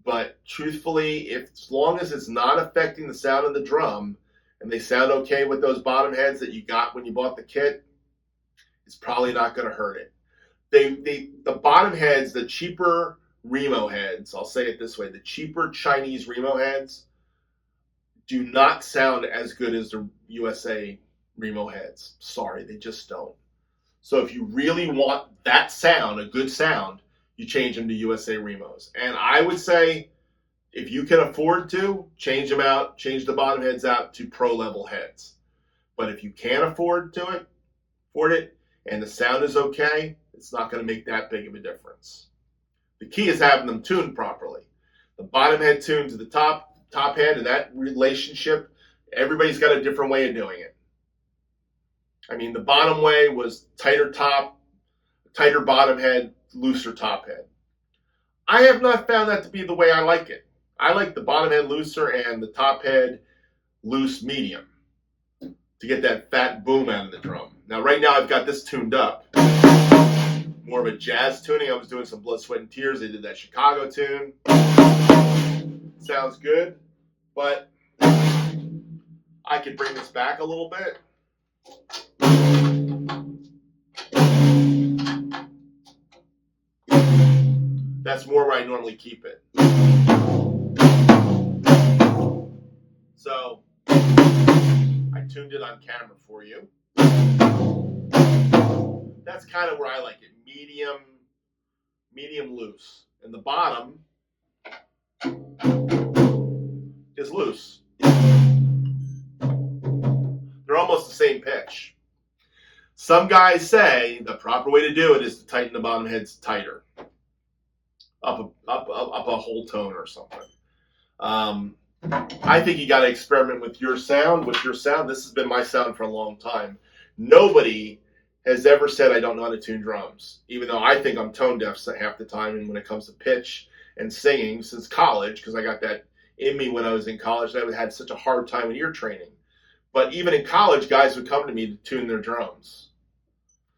But truthfully, as long as it's not affecting the sound of the drum and they sound okay with those bottom heads that you got when you bought the kit, it's probably not going to hurt it. The bottom heads, the cheaper Remo heads, I'll say it this way, the cheaper Chinese Remo heads do not sound as good as the USA Remo heads. Sorry, they just don't. So if you really want that sound, a good sound, you change them to USA Remos. And I would say, if you can afford to, change them out, change the bottom heads out to pro level heads. But if you can't afford it, and the sound is okay, it's not going to make that big of a difference. The key is having them tuned properly. The bottom head tuned to the top head, and that relationship, everybody's got a different way of doing it. I mean, the bottom way was tighter top, tighter bottom head, looser top head. I have not found that to be the way I like it. I like the bottom head looser and the top head loose medium to get that fat boom out of the drum. Now right now I've got this tuned up. More of a jazz tuning. I was doing some Blood, Sweat, and Tears. They did that Chicago tune. Sounds good, but I could bring this back a little bit. That's more where I normally keep it. So I tuned it on camera for you. That's kind of where I like it. Medium loose. And the bottom is loose. They're almost the same pitch. Some guys say the proper way to do it is to tighten the bottom heads tighter. Up a whole tone or something. I think you got to experiment with your sound. This has been my sound for a long time. Nobody has ever said I don't know how to tune drums, even though I think I'm tone deaf half the time. And when it comes to pitch and singing, since college, because I got that in me when I was in college, and I had such a hard time in ear training. But even in college, guys would come to me to tune their drums.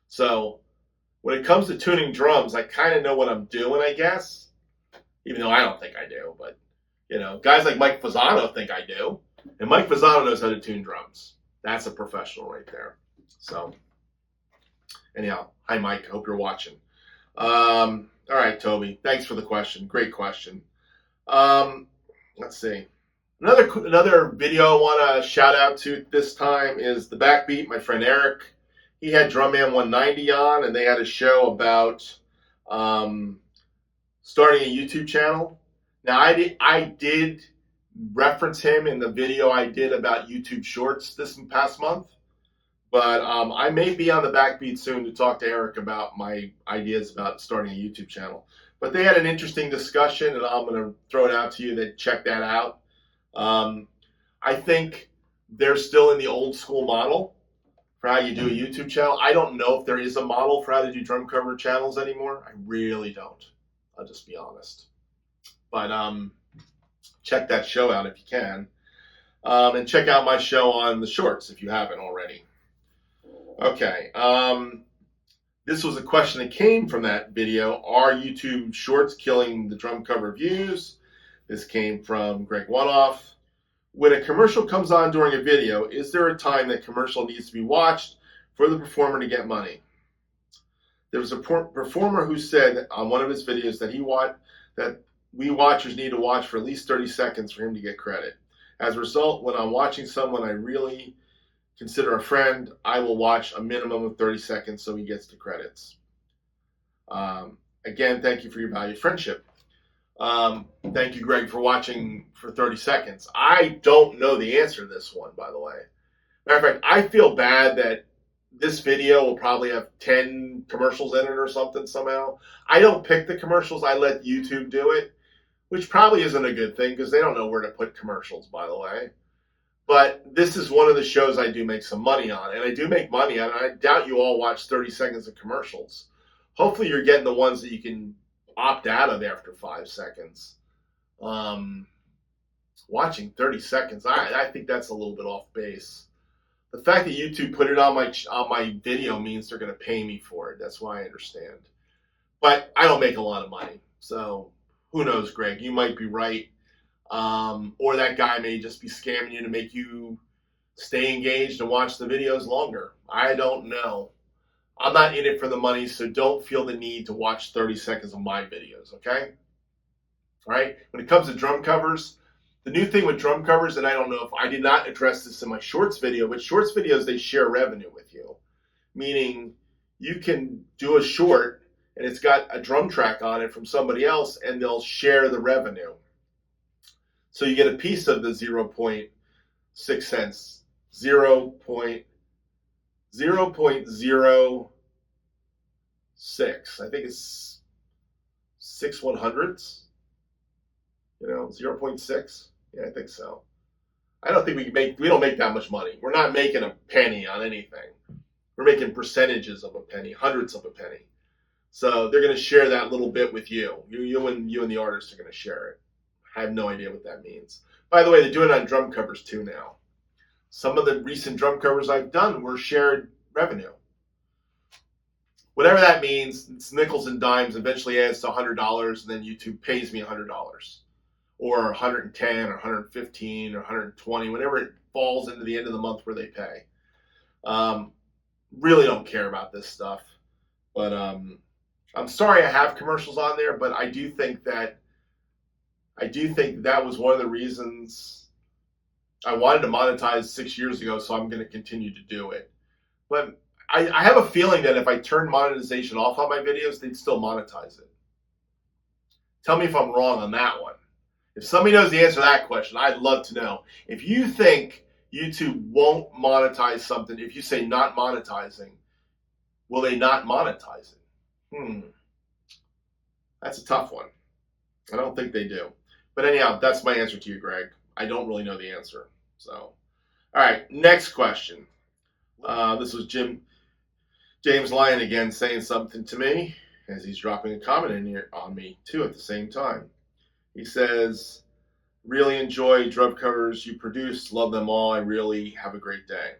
So when it comes to tuning drums, I kind of know what I'm doing, I guess. Even though I don't think I do. But, guys like Mike Fasano think I do. And Mike Fasano knows how to tune drums. That's a professional right there. So, anyhow, hi, Mike. Hope you're watching. All right, Toby. Thanks for the question. Great question. Let's see. Another video I want to shout out to this time is The Backbeat, my friend Eric. He had Drumman 190 on, and they had a show about starting a YouTube channel. Now, I did reference him in the video I did about YouTube Shorts this past month, but I may be on The Backbeat soon to talk to Eric about my ideas about starting a YouTube channel. But they had an interesting discussion, and I'm going to throw it out to you to check that out. I think they're still in the old school model for how you do a YouTube channel. I don't know if there is a model for how to do drum cover channels anymore. I really don't. I'll just be honest. But check that show out if you can. And check out my show on the shorts if you haven't already. Okay. This was a question that came from that video. Are YouTube shorts killing the drum cover views? This came from Greg Oneoff. When a commercial comes on during a video, is there a time that commercial needs to be watched for the performer to get money? There was a performer who said on one of his videos that we watchers need to watch for at least 30 seconds for him to get credit. As a result, when I'm watching someone I really consider a friend, I will watch a minimum of 30 seconds so he gets the credits. Again, thank you for your valued friendship. Thank you, Greg, for watching for 30 seconds. I don't know the answer to this one, by the way. Matter of fact, I feel bad that this video will probably have 10 commercials in it or something somehow. I don't pick the commercials. I let YouTube do it, which probably isn't a good thing because they don't know where to put commercials, by the way. But this is one of the shows I do make some money on, and I do make money on, and I doubt you all watch 30 seconds of commercials. Hopefully you're getting the ones that you can opt out of after 5 seconds. Watching 30 seconds, I think that's a little bit off base. The fact that YouTube put it on my video means they're going to pay me for it. That's why I understand. But I don't make a lot of money, so who knows, Greg? You might be right. Or that guy may just be scamming you to make you stay engaged and watch the videos longer. I don't know. I'm not in it for the money, so don't feel the need to watch 30 seconds of my videos, okay? All right? When it comes to drum covers, the new thing with drum covers, and I don't know if I did not address this in my shorts video, but shorts videos, they share revenue with you. Meaning you can do a short and it's got a drum track on it from somebody else and they'll share the revenue. So you get a piece of the 0.6 cents, 0.06. I think it's 6/100ths. 0.6. Yeah, I think so. I don't think we don't make that much money. We're not making a penny on anything. We're making percentages of a penny, hundredths of a penny. So they're going to share that little bit with you. You and the artist are going to share it. I have no idea what that means. By the way, they're doing it on drum covers too now. Some of the recent drum covers I've done were shared revenue. Whatever that means, it's nickels and dimes, eventually adds to $100, and then YouTube pays me $100. Or $110 or $115 or $120, whenever it falls into the end of the month where they pay. Really don't care about this stuff. But I'm sorry I have commercials on there, but I do think that was one of the reasons I wanted to monetize 6 years ago, so I'm going to continue to do it. But I have a feeling that if I turned monetization off on my videos, they'd still monetize it. Tell me if I'm wrong on that one. If somebody knows the answer to that question, I'd love to know. If you think YouTube won't monetize something, if you say not monetizing, will they not monetize it? That's a tough one. I don't think they do. But anyhow, that's my answer to you, Greg. I don't really know the answer. So, all right, next question. This was James Lyon again saying something to me as he's dropping a comment in here on me too at the same time. He says, really enjoy drum covers you produce. Love them all. I really have a great day.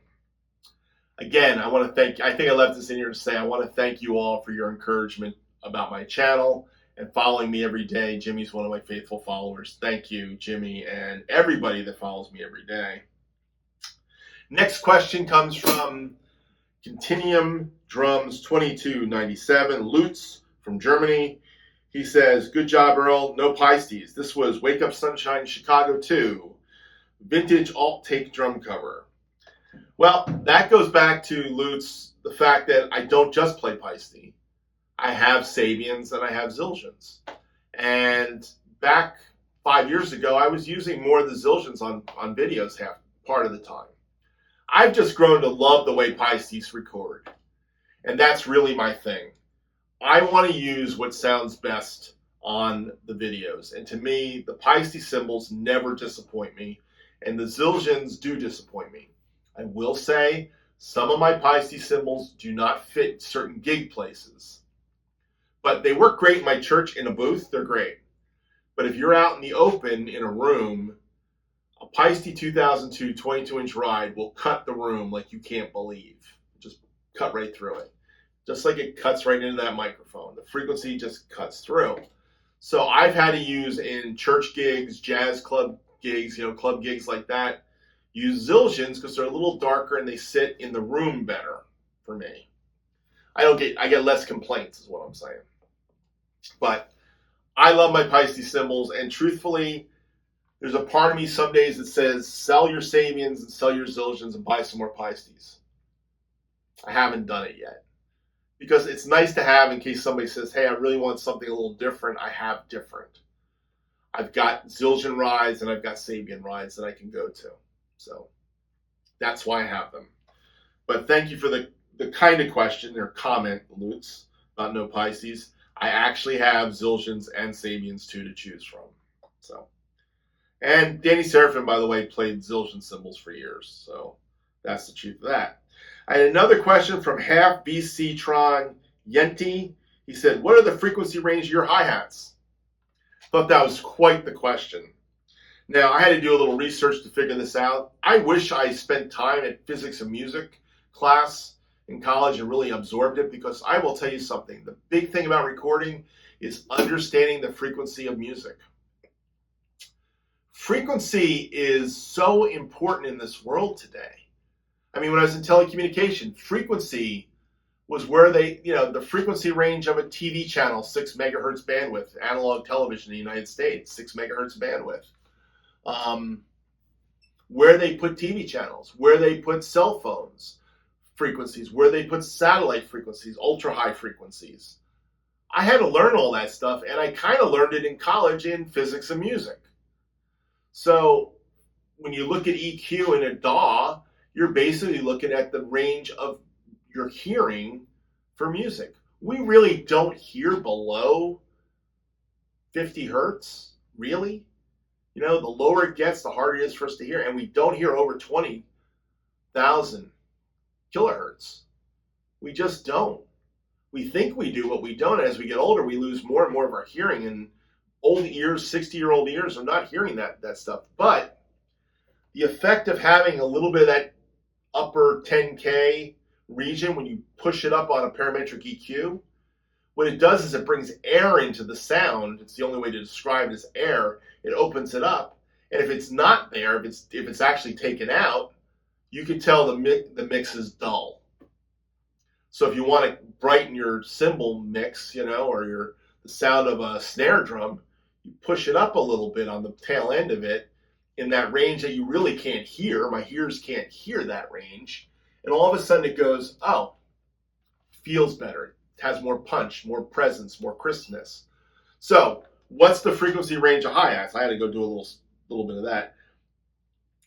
Again, I want to I think I left this in here to say, I want to thank you all for your encouragement about my channel and following me every day. Jimmy's one of my faithful followers. Thank you, Jimmy, and everybody that follows me every day. Next question comes from Continuum Drums 2297, Lutz from Germany. He says, good job, Earl. No Paistes. This was Wake Up Sunshine Chicago 2, vintage alt-take drum cover. Well, that goes back to, Lutz, the fact that I don't just play Paiste. I have Sabians and I have Zildjians. And back 5 years ago, I was using more of the Zildjians on videos part of the time. I've just grown to love the way Paistes record. And that's really my thing. I want to use what sounds best on the videos. And to me, the Paiste cymbals never disappoint me. And the Zildjians do disappoint me. I will say Some of my Paiste cymbals do not fit certain gig places. But they work great in my church in a booth. They're great. But if you're out in the open in a room, a Paiste 2002 22-inch ride will cut the room like you can't believe. Just cut right through it. Just like it cuts right into that microphone. The frequency just cuts through. So I've had to use in church gigs, jazz club gigs, club gigs like that, use Zildjians because they're a little darker and they sit in the room better for me. I get less complaints is what I'm saying. But I love my Paiste cymbals, and truthfully, there's a part of me some days that says sell your Sabians and sell your Zildjians and buy some more Paistes. I haven't done it yet. Because it's nice to have in case somebody says, hey, I really want something a little different. I have different. I've got Zildjian rides and I've got Sabian rides that I can go to. So that's why I have them. But thank you for the kind of question or comment, Lutz, about no Paistes. I actually have Zildjians and Sabians too to choose from. So, and Danny Serafin, by the way, played Zildjian cymbals for years. So that's the truth of that. I had another question from Half BC Tron Yenti. He said, what are the frequency range of your hi-hats? Thought that was quite the question. Now, I had to do a little research to figure this out. I wish I spent time at physics and music class in college and really absorbed it, because I will tell you something. The big thing about recording is understanding the frequency of music. Frequency is so important in this world today. I mean, when I was in telecommunication, frequency was where the frequency range of a TV channel, 6 megahertz bandwidth, analog television in the United States, 6 megahertz bandwidth. Where they put TV channels, where they put cell phones frequencies, where they put satellite frequencies, ultra high frequencies. I had to learn all that stuff, and I kind of learned it in college in physics and music. So when you look at EQ in a DAW, you're basically looking at the range of your hearing for music. We really don't hear below 50 hertz, really. The lower it gets, the harder it is for us to hear. And we don't hear over 20,000 kilohertz. We just don't. We think we do, but we don't. As we get older, we lose more and more of our hearing. And old ears, 60-year-old ears, are not hearing that stuff. But the effect of having a little bit of that upper 10K region, when you push it up on a parametric EQ, what it does is it brings air into the sound. It's the only way to describe it as air. It opens it up. And if it's not there, if it's actually taken out, you can tell the mix is dull. So if you want to brighten your cymbal mix, or the sound of a snare drum, you push it up a little bit on the tail end of it, in that range that you really can't hear. My ears can't hear that range. And all of a sudden it goes, oh, feels better. It has more punch, more presence, more crispness. So what's the frequency range of hi-hats? I had to go do a little bit of that.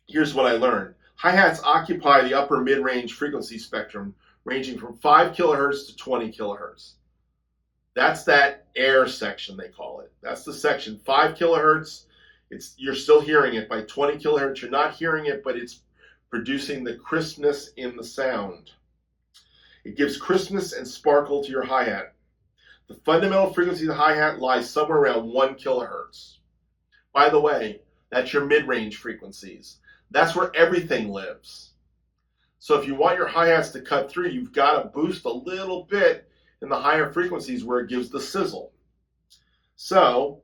Here's what I learned. Hi-hats occupy the upper mid-range frequency spectrum, ranging from 5 kilohertz to 20 kilohertz. That's that air section, they call it. That's the section. 5 kilohertz, you're still hearing it. By 20 kilohertz, you're not hearing it, but it's producing the crispness in the sound. It gives crispness and sparkle to your hi-hat. The fundamental frequency of the hi-hat lies somewhere around 1 kilohertz. By the way, that's your mid-range frequencies. That's where everything lives. So if you want your hi-hats to cut through, you've got to boost a little bit in the higher frequencies where it gives the sizzle. So,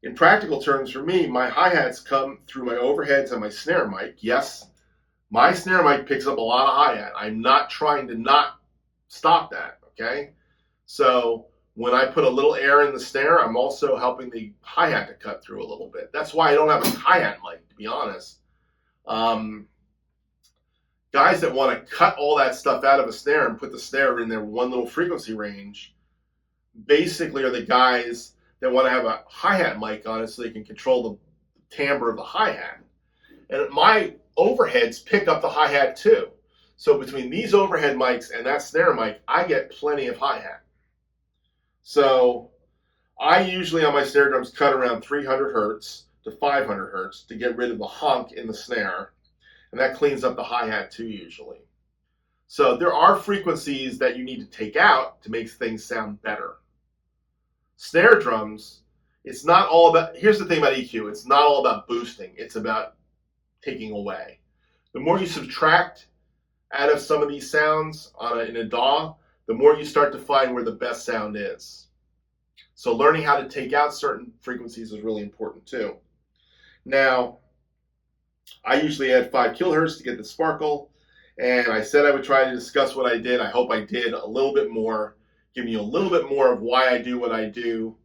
in practical terms for me, my hi-hats come through my overheads and my snare mic. Yes, my snare mic picks up a lot of hi-hat. I'm not trying to not stop that, okay? So when I put a little air in the snare, I'm also helping the hi-hat to cut through a little bit. That's why I don't have a hi-hat mic, to be honest. Guys that want to cut all that stuff out of a snare and put the snare in their one little frequency range basically are the guys that want to have a hi-hat mic on it so they can control the timbre of the hi-hat. And my overheads pick up the hi-hat too. So between these overhead mics and that snare mic, I get plenty of hi-hat. So I usually on my snare drums cut around 300 hertz to 500 hertz to get rid of the honk in the snare. And that cleans up the hi-hat too usually. So there are frequencies that you need to take out to make things sound better. Snare drums, it's not all about, here's the thing about EQ, it's not all about boosting, it's about taking away. The more you subtract out of some of these sounds in a DAW, the more you start to find where the best sound is. So learning how to take out certain frequencies is really important too. Now, I usually add 5 kilohertz to get the sparkle, and I said I would try to discuss what I did. I hope I did a little bit more, giving you a little bit more of why I do what I do.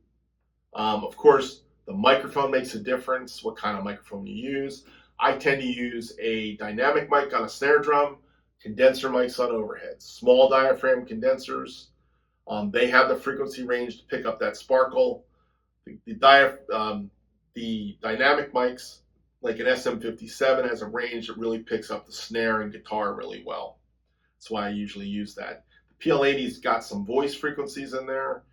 Of course, the microphone makes a difference, what kind of microphone you use. I tend to use a dynamic mic on a snare drum, condenser mics on overheads, small diaphragm condensers. They have the frequency range to pick up that sparkle. The dynamic mics, like an SM57, has a range that really picks up the snare and guitar really well. That's why I usually use that. The PL80's got some voice frequencies in there,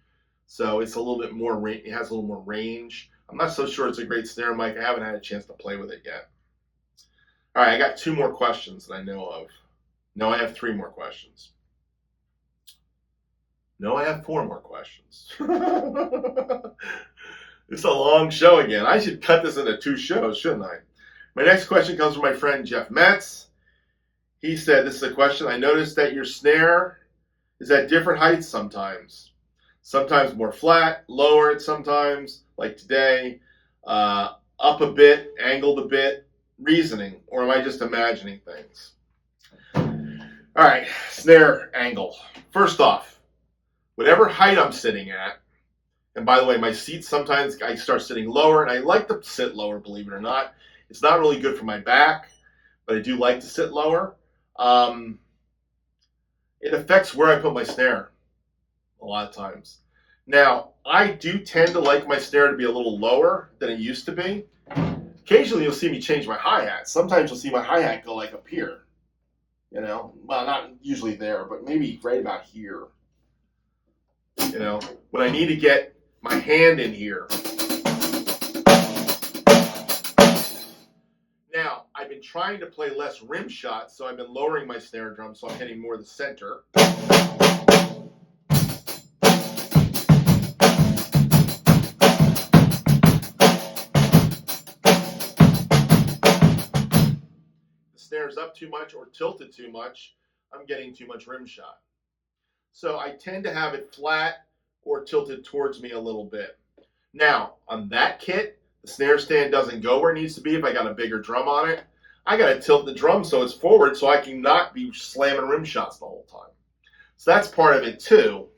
so it's a little bit more, it has a little more range. I'm not so sure it's a great snare mic. I haven't had a chance to play with it yet. All right, I got 2 more questions that I know of. No, I have 3 more questions. No, I have 4 more questions. It's a long show again. I should cut this into 2 shows, shouldn't I? My next question comes from my friend Jeff Metz. He said, this is a question, I noticed that your snare is at different heights sometimes. Sometimes more flat, lower at sometimes, like today, up a bit, angled a bit. Reasoning, or am I just imagining things? All right, snare angle. First off, whatever height I'm sitting at, and by the way, my seat, sometimes I start sitting lower, and I like to sit lower, believe it or not. It's not really good for my back, but I do like to sit lower. It affects where I put my snare a lot of times. Now, I do tend to like my snare to be a little lower than it used to be. Occasionally, you'll see me change my hi-hat. Sometimes you'll see my hi-hat go like up here. You know, well, not usually there, but maybe right about here. You know, when I need to get my hand in here. Now, I've been trying to play less rim shots, so I've been lowering my snare drum, so I'm hitting more the center. Snares up too much or tilted too much, I'm getting too much rim shot. So I tend to have it flat or tilted towards me a little bit. Now, on that kit, the snare stand doesn't go where it needs to be if I got a bigger drum on it. I got to tilt the drum so it's forward so I can not be slamming rim shots the whole time. So that's part of it too.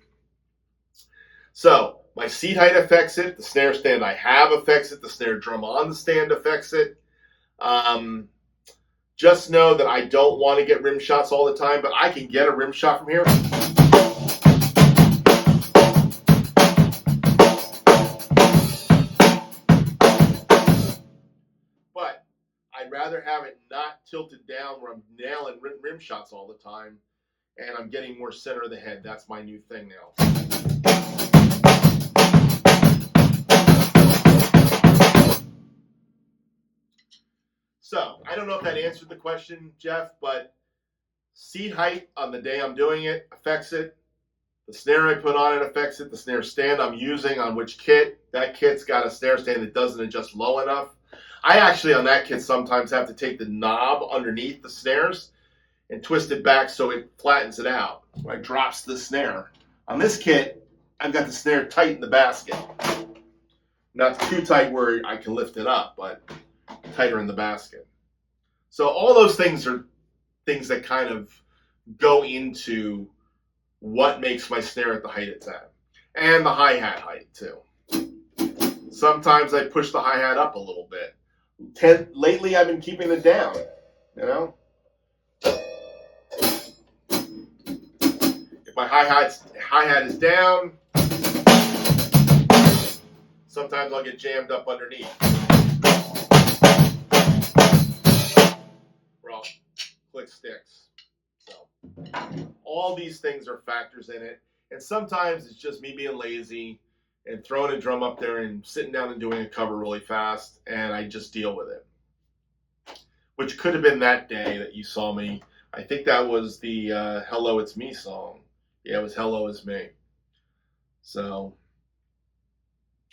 So my seat height affects it. The snare stand I have affects it. The snare drum on the stand affects it. Just know that I don't want to get rim shots all the time, but I can get a rim shot from here. But I'd rather have it not tilted down where I'm nailing rim shots all the time, and I'm getting more center of the head. That's my new thing now. So, I don't know if that answered the question, Jeff, but seat height on the day I'm doing it affects it. The snare I put on it affects it. The snare stand I'm using on which kit, that kit's got a snare stand that doesn't adjust low enough. I actually, on that kit, sometimes have to take the knob underneath the snares and twist it back so it flattens it out, so it drops the snare. On this kit, I've got the snare tight in the basket. Not too tight where I can lift it up, but tighter in the basket. So all those things are things that kind of go into what makes my snare at the height it's at. And the hi-hat height too. Sometimes I push the hi-hat up a little bit. Lately I've been keeping it down, you know? If my hi-hat is down, sometimes I'll get jammed up underneath. Click sticks. So all these things are factors in it, and sometimes it's just me being lazy and throwing a drum up there and sitting down and doing a cover really fast, and I just deal with it. Which could have been that day that you saw me I think that was the Hello It's Me song. Yeah, it was Hello It's Me. So,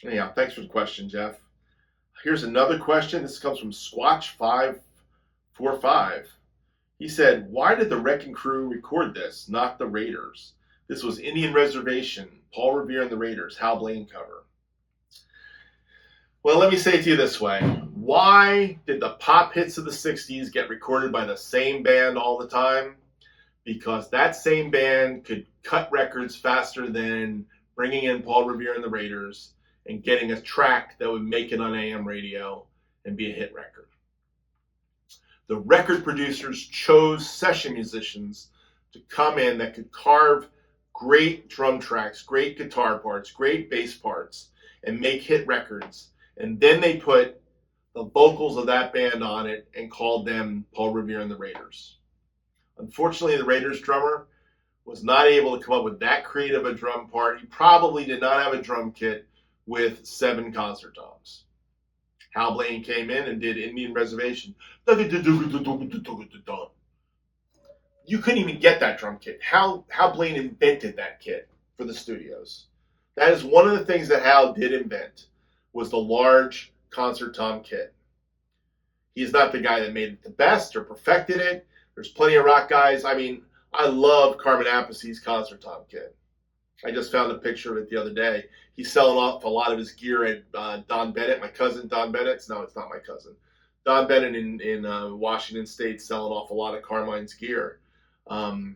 anyhow, thanks for the question, Jeff. Here's another question. This comes from Squatch545. He said, why did the Wrecking Crew record this, not the Raiders? This was Indian Reservation, Paul Revere and the Raiders, Hal Blaine cover. Well, let me say it to you this way. Why did the pop hits of the 60s get recorded by the same band all the time? Because that same band could cut records faster than bringing in Paul Revere and the Raiders and getting a track that would make it on AM radio and be a hit record. The record producers chose session musicians to come in that could carve great drum tracks, great guitar parts, great bass parts, and make hit records. And then they put the vocals of that band on it and called them Paul Revere and the Raiders. Unfortunately, the Raiders drummer was not able to come up with that creative a drum part. He probably did not have a drum kit with 7 concert toms. Hal Blaine came in and did Indian Reservation. You couldn't even get that drum kit. Hal Blaine invented that kit for the studios. That is one of the things that Hal did invent, was the large concert tom kit. He's not the guy that made it the best or perfected it. There's plenty of rock guys. I mean, I love Carmen Appice's concert tom kit. I just found a picture of it the other day. He's selling off a lot of his gear at Don Bennett, my cousin Don Bennett's. No, it's not my cousin. Don Bennett in Washington State selling off a lot of Carmine's gear. I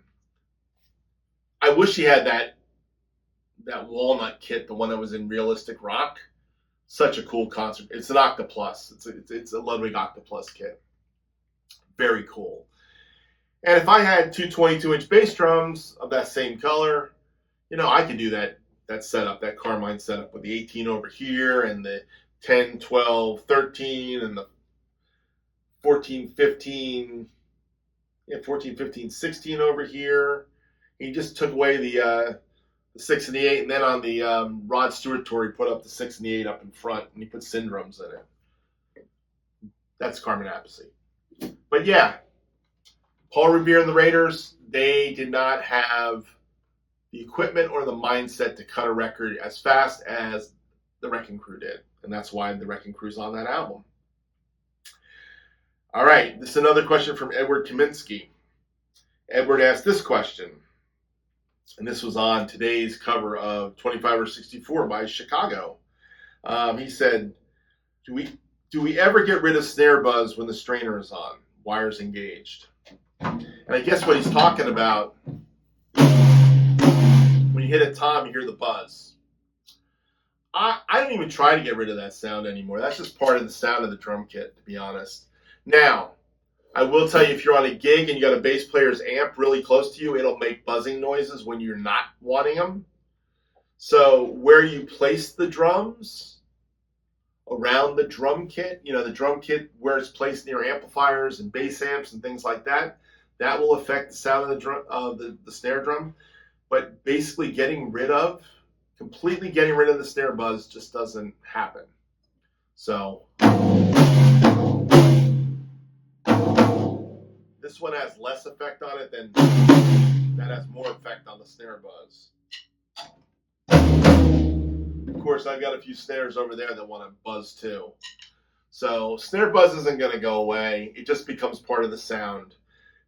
wish he had that walnut kit, the one that was in Realistic Rock. Such a cool concert. It's an Octoplus. It's a Ludwig Octoplus kit. Very cool. And if I had two 22-inch bass drums of that same color, I could do that setup, that Carmine setup with the 18 over here and the 10, 12, 13 and the 14, 15, 16 over here. He just took away the 6 and the 8, and then on the Rod Stewart tour, he put up the 6 and the 8 up in front, and he put Syndromes in it. That's Carmen Appice. But yeah, Paul Revere and the Raiders, they did not have the equipment or the mindset to cut a record as fast as the Wrecking Crew did. And that's why the Wrecking Crew's on that album. All right, this is another question from Edward Kaminsky. Edward asked this question, and this was on today's cover of 25 or 64 by Chicago. He said, do we ever get rid of snare buzz when the strainer is on, wires engaged? And I guess what he's talking about, when you hit a tom, you hear the buzz. I don't even try to get rid of that sound anymore. That's just part of the sound of the drum kit, to be honest. Now, I will tell you, if you're on a gig and you got a bass player's amp really close to you, it'll make buzzing noises when you're not wanting them. So where you place the drums around the drum kit, the drum kit where it's placed near amplifiers and bass amps and things like that, that will affect the sound of the drum, the snare drum. But basically completely getting rid of the snare buzz just doesn't happen. So this one has less effect on it than that has more effect on the snare buzz. Of course, I've got a few snares over there that want to buzz too. So snare buzz isn't going to go away. It just becomes part of the sound.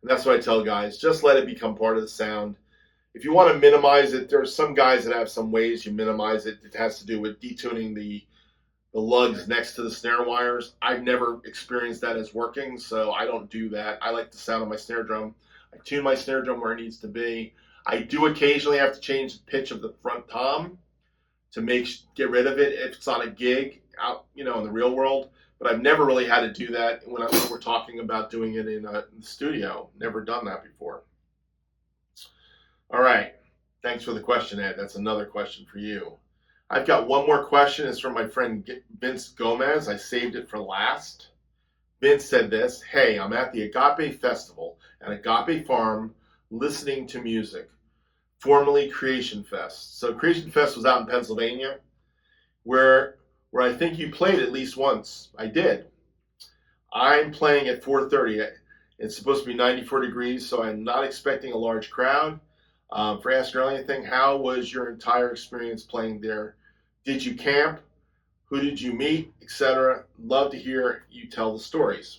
And that's what I tell guys. Just let it become part of the sound. If you want to minimize it, there's some guys that have some ways you minimize it. It has to do with detuning the lugs next to the snare wires. I've never experienced that as working, so I don't do that. I like the sound of my snare drum. I tune my snare drum where it needs to be. I do occasionally have to change the pitch of the front tom to get rid of it if it's on a gig out, in the real world. But I've never really had to do that when we're talking about doing it in the studio. Never done that before. All right. Thanks for the question, Ed. That's another question for you. I've got one more question. It's from my friend Vince Gomez. I saved it for last. Vince said this: hey, I'm at the Agape Festival at Agape Farm listening to music, formerly Creation Fest. So Creation Fest was out in Pennsylvania, where I think you played at least once. I did. I'm playing at 4:30. It's supposed to be 94 degrees, so I'm not expecting a large crowd. For Ask Earl anything, how was your entire experience playing there? Did you camp? Who did you meet, etc.? Love to hear you tell the stories.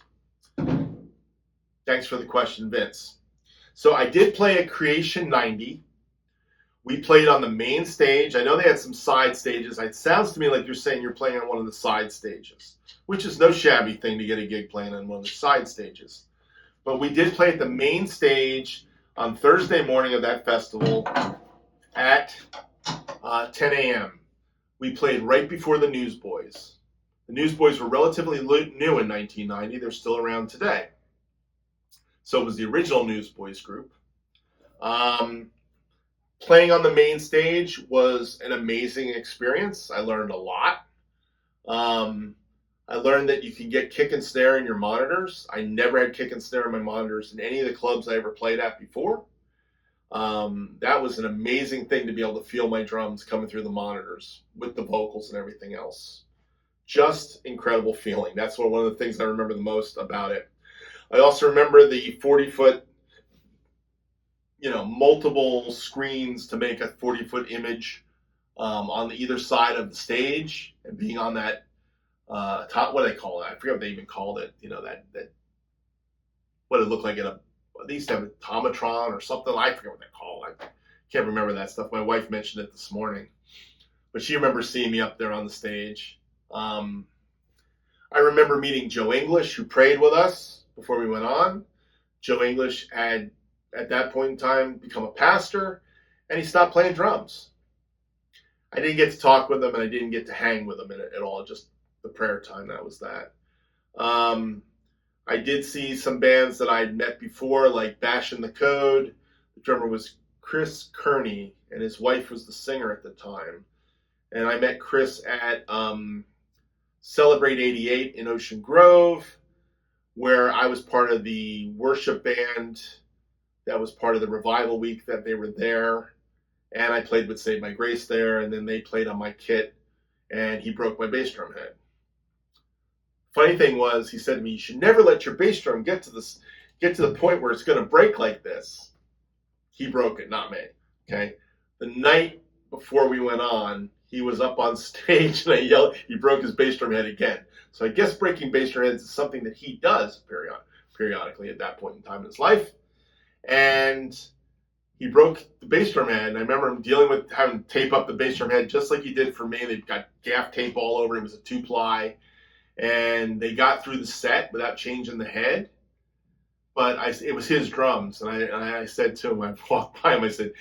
Thanks for the question, Vince. So I did play at Creation 90. We played on the main stage. I know they had some side stages. It sounds to me like you're saying you're playing on one of the side stages, which is no shabby thing to get a gig playing on one of the side stages. But we did play at the main stage on Thursday morning of that festival at 10 a.m. We played right before the Newsboys. The Newsboys were relatively new in 1990. They're still around today. So it was the original Newsboys group. Playing on the main stage was an amazing experience. I learned a lot. I learned that you can get kick and snare in your monitors. I never had kick and snare in my monitors in any of the clubs I ever played at before. That was an amazing thing to be able to feel my drums coming through the monitors with the vocals and everything else. Just incredible feeling. That's one of the things I remember the most about it. I also remember the 40-foot, multiple screens to make a 40-foot image on either side of the stage, and being on that top, what do they call it? I forget what they even called it. That what it looked like they used to have a Tomatron or something. I forget what they call it. I can't remember that stuff. My wife mentioned it this morning, but she remembers seeing me up there on the stage. I remember meeting Joe English, who prayed with us before we went on. Joe English had, at that point in time, become a pastor, and he stopped playing drums. I didn't get to talk with him, and I didn't get to hang with him at all, just the prayer time, that was that. I did see some bands that I'd met before, like Bashing the Code. The drummer was Chris Kearney, and his wife was the singer at the time. And I met Chris at Celebrate 88 in Ocean Grove, where I was part of the worship band that was part of the revival week that they were there. And I played with Save My Grace there, and then they played on my kit, and he broke my bass drum head. Funny thing was, he said to me, "You should never let your bass drum get to the point where it's going to break like this." He broke it, not me. Okay. The night before we went on, he was up on stage, and I yelled. He broke his bass drum head again. So I guess breaking bass drum heads is something that he does periodically at that point in time in his life. And he broke the bass drum head, and I remember him dealing with having to tape up the bass drum head just like he did for me. They've got gaff tape all over it. It was a 2-ply. And they got through the set without changing the head. But it was his drums. And I said to him, I walked by him, I said, "You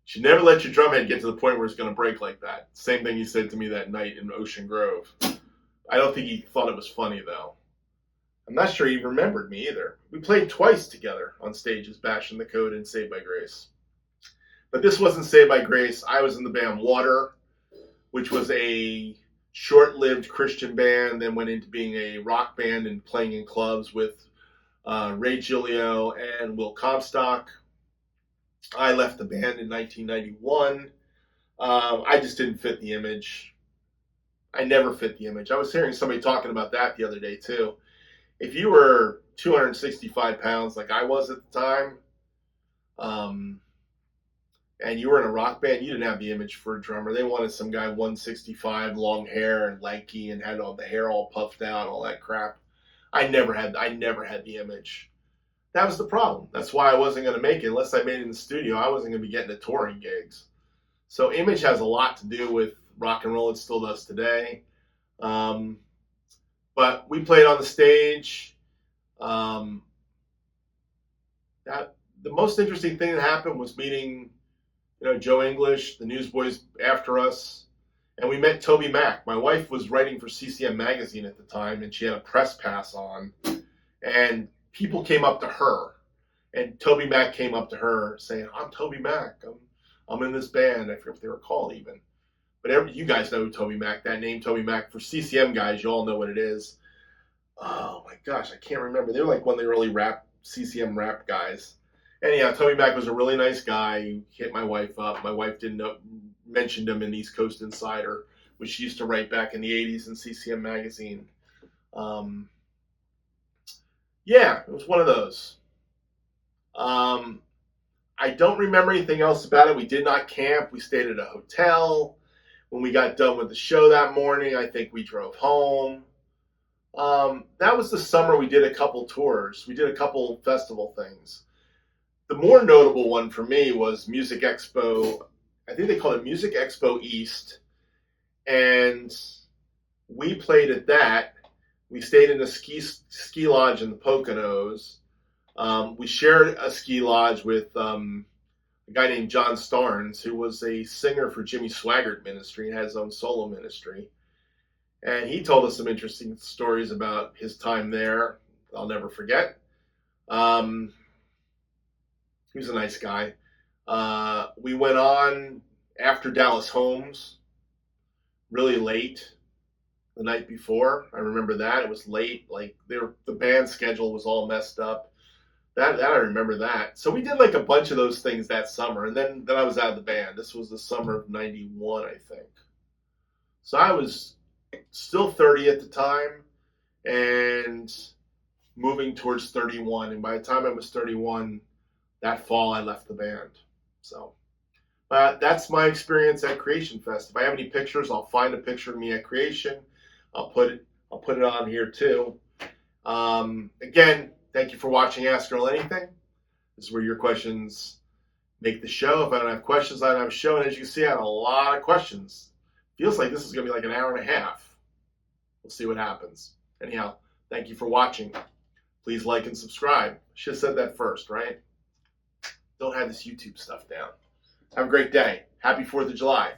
should never let your drum head get to the point where it's going to break like that." Same thing he said to me that night in Ocean Grove. I don't think he thought it was funny, though. I'm not sure he remembered me either. We played twice together on stages, Bashing the Code and Saved by Grace. But this wasn't Saved by Grace. I was in the band Water, which was a short-lived Christian band, then went into being a rock band and playing in clubs with Ray Gilio and Will Comstock. I left the band in 1991. I just didn't fit the image. I never fit the image. I was hearing somebody talking about that the other day, too. If you were 265 pounds like I was at the time, and you were in a rock band, you didn't have the image for a drummer. They wanted some guy 165, long hair and lanky, and had all the hair all puffed out, all that crap. I never had the image. That was the problem. That's why I wasn't going to make it. Unless I made it in the studio, I wasn't going to be getting to touring gigs. So image has a lot to do with rock and roll. It still does today. But we played on the stage. The most interesting thing that happened was meeting Joe English, the Newsboys after us, and we met Toby Mac. My wife was writing for CCM magazine at the time, and she had a press pass on, and people came up to her, and Toby Mac came up to her saying, "I'm Toby Mac. I'm in this band." I forget what they were called even, but you guys know Toby Mac. That name, Toby Mac. For CCM guys, you all know what it is. Oh my gosh, I can't remember. They were like one of the early CCM rap guys. Anyhow, Toby Mac was a really nice guy. He hit my wife up. My wife mentioned him in East Coast Insider, which she used to write back in the 80s in CCM magazine. Yeah, it was one of those. I don't remember anything else about it. We did not camp. We stayed at a hotel. When we got done with the show that morning, I think we drove home. That was the summer we did a couple tours. We did a couple festival things. The more notable one for me was Music Expo. I think they called it Music Expo East. And we played at that. We stayed in a ski lodge in the Poconos. We shared a ski lodge with a guy named John Starnes, who was a singer for Jimmy Swaggart Ministry and had his own solo ministry. And he told us some interesting stories about his time there. I'll never forget. He was a nice guy. We went on after Dallas Holmes, really late the night before. I remember that. It was late. Like the band schedule was all messed up. That I remember that. So we did like a bunch of those things that summer, and then I was out of the band. This was the summer of '91, I think. So I was still 30 at the time, and moving towards 31. And by the time I was 31, that fall, I left the band. So that's my experience at Creation Fest. If I have any pictures, I'll find a picture of me at Creation. I'll put it on here too. Again, thank you for watching Ask Earl Anything. This is where your questions make the show. If I don't have questions, I don't have a show. And as you can see, I had a lot of questions. Feels like this is going to be like an hour and a half. We'll see what happens. Anyhow, thank you for watching. Please like and subscribe. Should have said that first, right? Don't have this YouTube stuff down. Have a great day. Happy 4th of July.